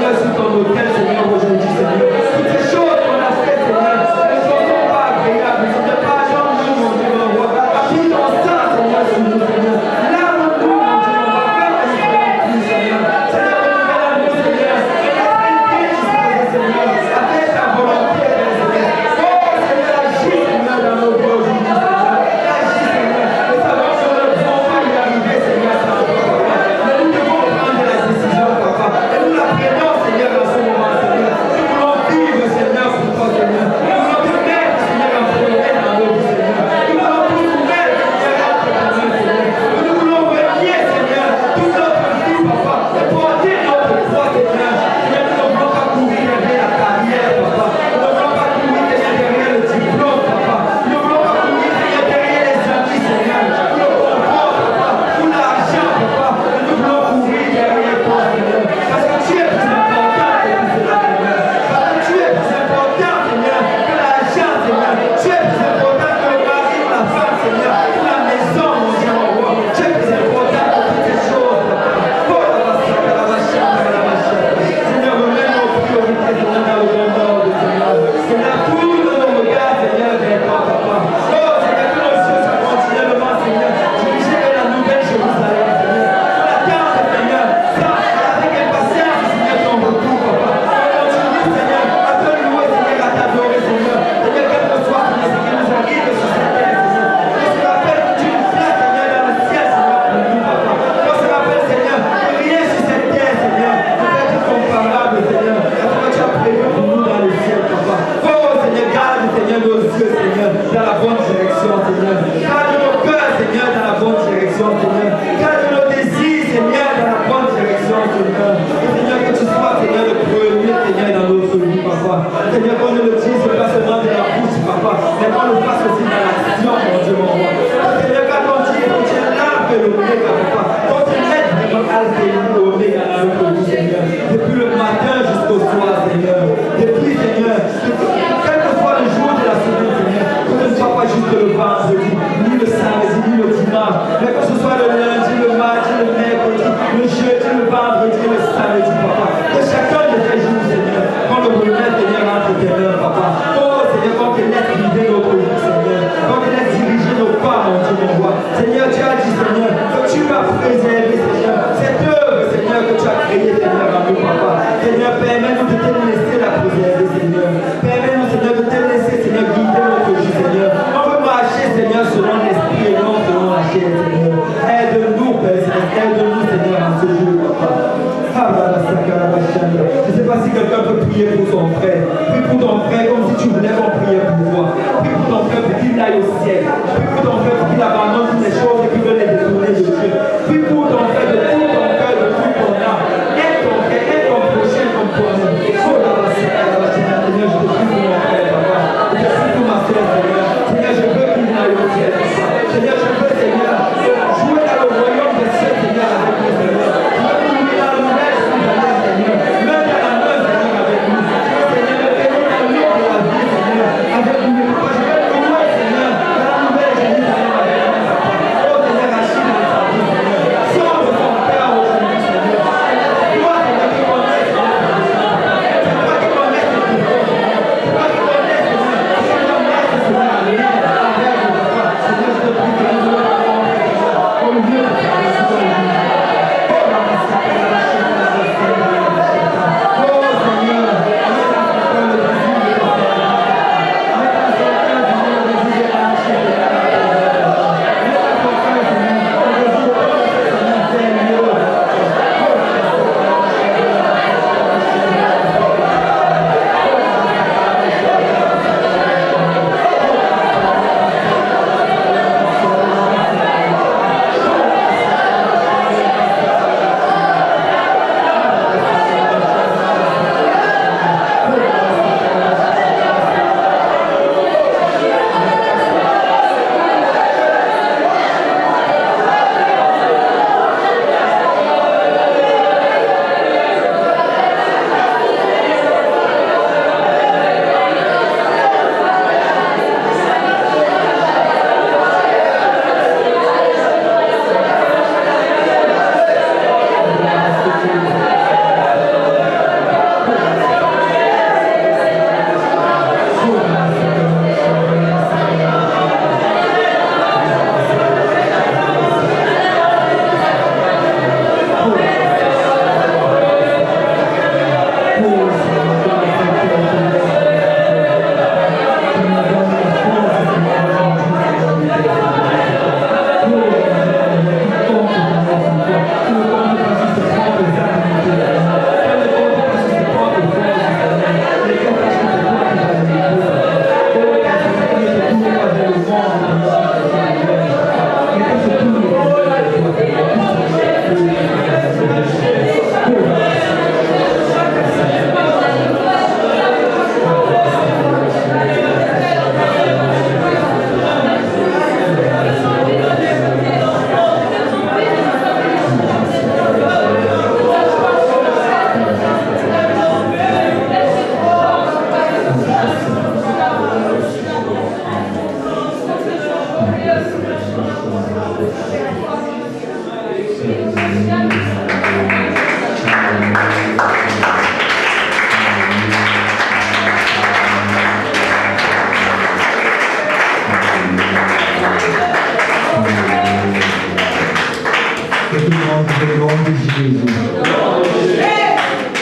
Speaker 1: Au nom de Jésus.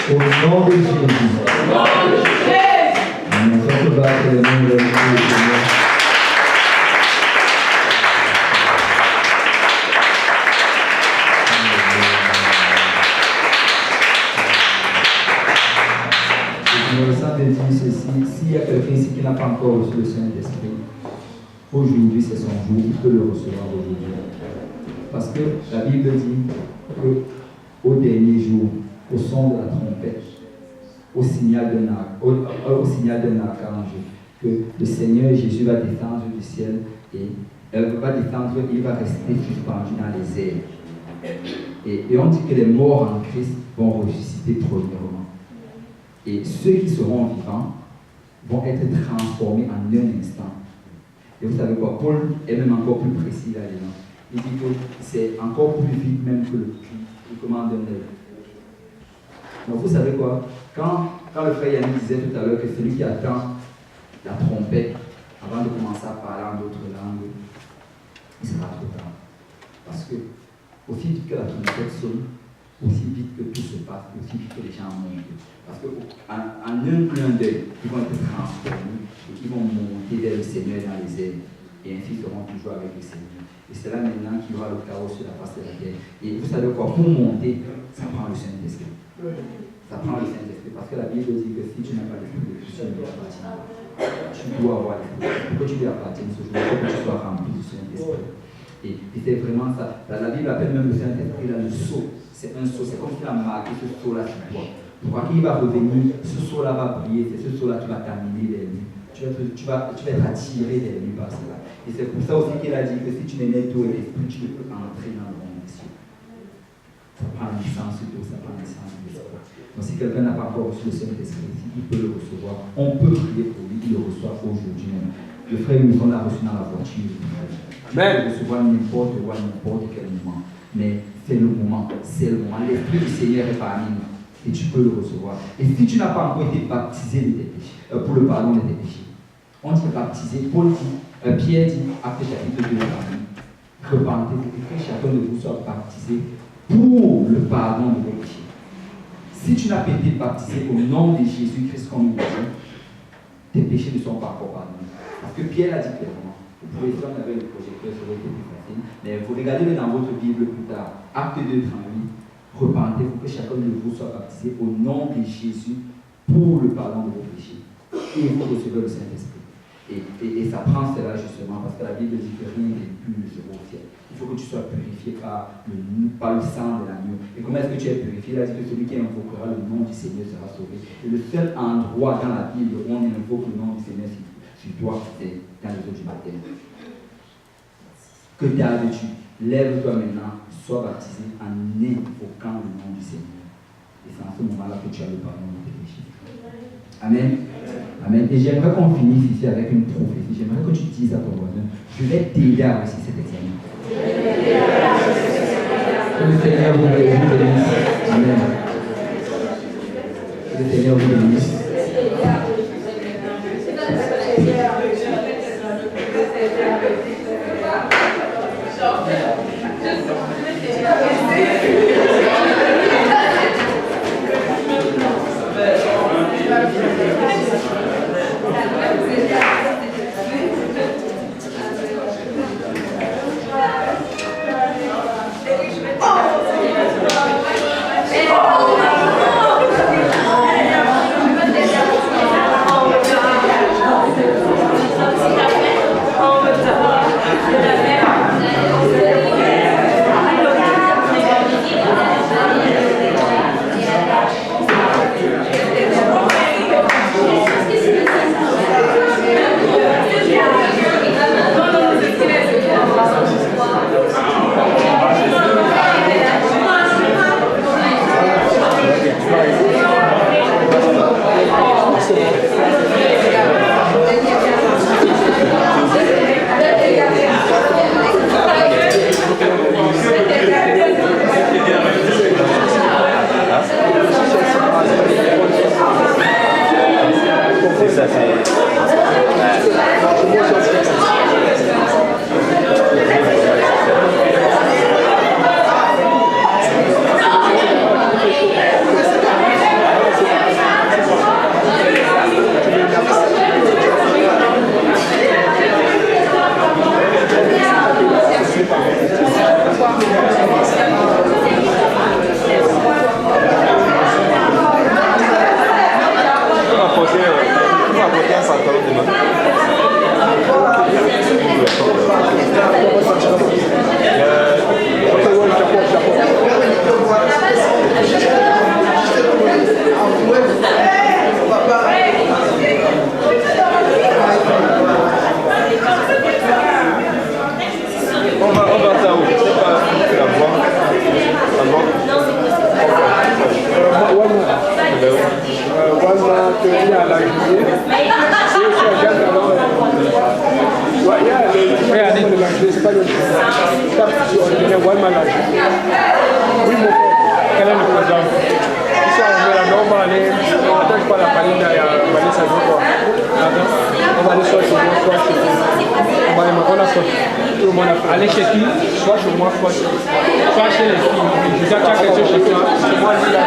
Speaker 1: Au nom de Jésus. Amen. Ça se bat le nom de Jésus. Le Saint dit ceci, s'il y a quelqu'un ici qui n'a pas encore reçu le Saint-Esprit, aujourd'hui c'est son jour, il peut le recevoir aujourd'hui. Parce que la Bible dit qu'au dernier jour, au son de la trompette, au signal d'un archange, que le Seigneur Jésus va descendre du ciel et va descendre, il va rester suspendu dans les airs. Et on dit que les morts en Christ vont ressusciter premièrement. Et ceux qui seront vivants vont être transformés en un instant. Et vous savez quoi, Paul est même encore plus précis là-dedans. Il dit que c'est encore plus vite même que le commande d'un œil. Donc vous savez quoi, quand le frère Yannick disait tout à l'heure que celui qui attend la trompette avant de commencer à parler en d'autres langues, il sera trop tard. Parce que aussi vite que la trompette sonne, aussi vite que tout se passe, aussi vite que les gens montent. Parce qu'en un clin d'œil, ils vont être transformés et ils vont monter vers le Seigneur dans les airs. Et ainsi ils seront toujours avec le Seigneur. Et c'est là maintenant qu'il y aura le chaos sur la face de la terre. Et vous savez quoi, pour monter, ça prend le Saint-Esprit. Ça prend le Saint-Esprit. Parce que la Bible dit que si tu n'as pas l'Esprit de Dieu, tu ne dois appartenir. Tu dois avoir l'Esprit. Pour que tu lui appartiennes ce jour, il faut que tu sois rempli du Saint-Esprit. Et c'est vraiment ça. La Bible appelle même le Saint-Esprit là le sceau. C'est un sceau. C'est comme si on a marqué ce sceau-là sur toi. Pourquoi qu'il va revenir, ce sceau-là va briller, c'est ce sceau-là qui va t'amener vers lui. Tu vas être attiré vers lui par cela. Et c'est pour ça aussi qu'il a dit que si tu n'es né d'eau et d'esprit, tu ne peux entrer dans le monde des cieux. Ça prend naissance d'eau, ça prend naissance de l'esprit. Donc si quelqu'un n'a pas encore reçu le Saint-Esprit, il peut le recevoir. On peut prier pour lui, il le reçoit aujourd'hui même. Le frère Wilson l'a reçu dans la voiture. Tu peux le recevoir n'importe quel moment. Mais c'est le moment, c'est le moment. L'Esprit du Seigneur est parmi nous. Et tu peux le recevoir. Et si tu n'as pas encore été baptisé de tes péchés, pour le pardon de tes péchés, on dit baptisé. Pierre dit, acte chapitre 2, repentez-vous et que chacun de vous soit baptisé pour le pardon de vos péchés. Si tu n'as pas été baptisé au nom de Jésus-Christ comme il dit, tes péchés ne sont pas encore pardonnés. Parce que Pierre a dit clairement, vous pouvez faire avec le projecteur, ça va être plus facile, mais vous regardez dans votre Bible plus tard, acte 2, 38. Repentez-vous que chacun de vous soit baptisé au nom de Jésus pour le pardon de vos péchés. Et vous recevez le Saint-Esprit. Et ça prend cela justement parce que la Bible dit que rien n'est pur au ciel. Il faut que tu sois purifié par le sang de l'agneau. Et comment est-ce que tu es purifié? Il a dit que celui qui invoquera le nom du Seigneur sera sauvé. Et le seul endroit dans la Bible où on invoque le nom du Seigneur sur toi, c'est dans les eaux du baptême. Que gardes-tu? Lève-toi maintenant, sois baptisé en invoquant le nom du Seigneur. Et c'est en ce moment-là que tu as le pardon de tes péchés. Amen. Amen. Et j'aimerais qu'on finisse ici avec une prophétie. J'aimerais que tu dises à ton voisin, je vais t'aider à réussir cet examen. Que le Seigneur vous bénisse. Amen. Que le Seigneur vous bénisse.
Speaker 6: Oh,
Speaker 2: Espagne, on est vraiment malade. Oui, mon frère, quel est le problème? Ici, on est là, on va aller, on n'attend pas la panine, on va aller s'amuser quoi. On va aller soit chez moi, soit chez toi. On va aller, on a soit. Tout le monde a fait. Aller chez qui? Soit chez moi, soit chez les filles. Je sais qu'il y a quelque chose chez toi. C'est moi, lui, là.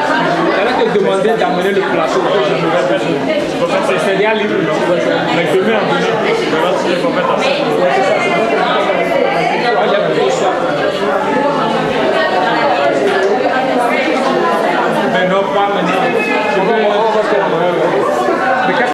Speaker 2: Elle a te demandé d'amener le plateau que j'aimerais besoin. C'est déjà libre. Mais demain, en venant, on va se mettre en fait.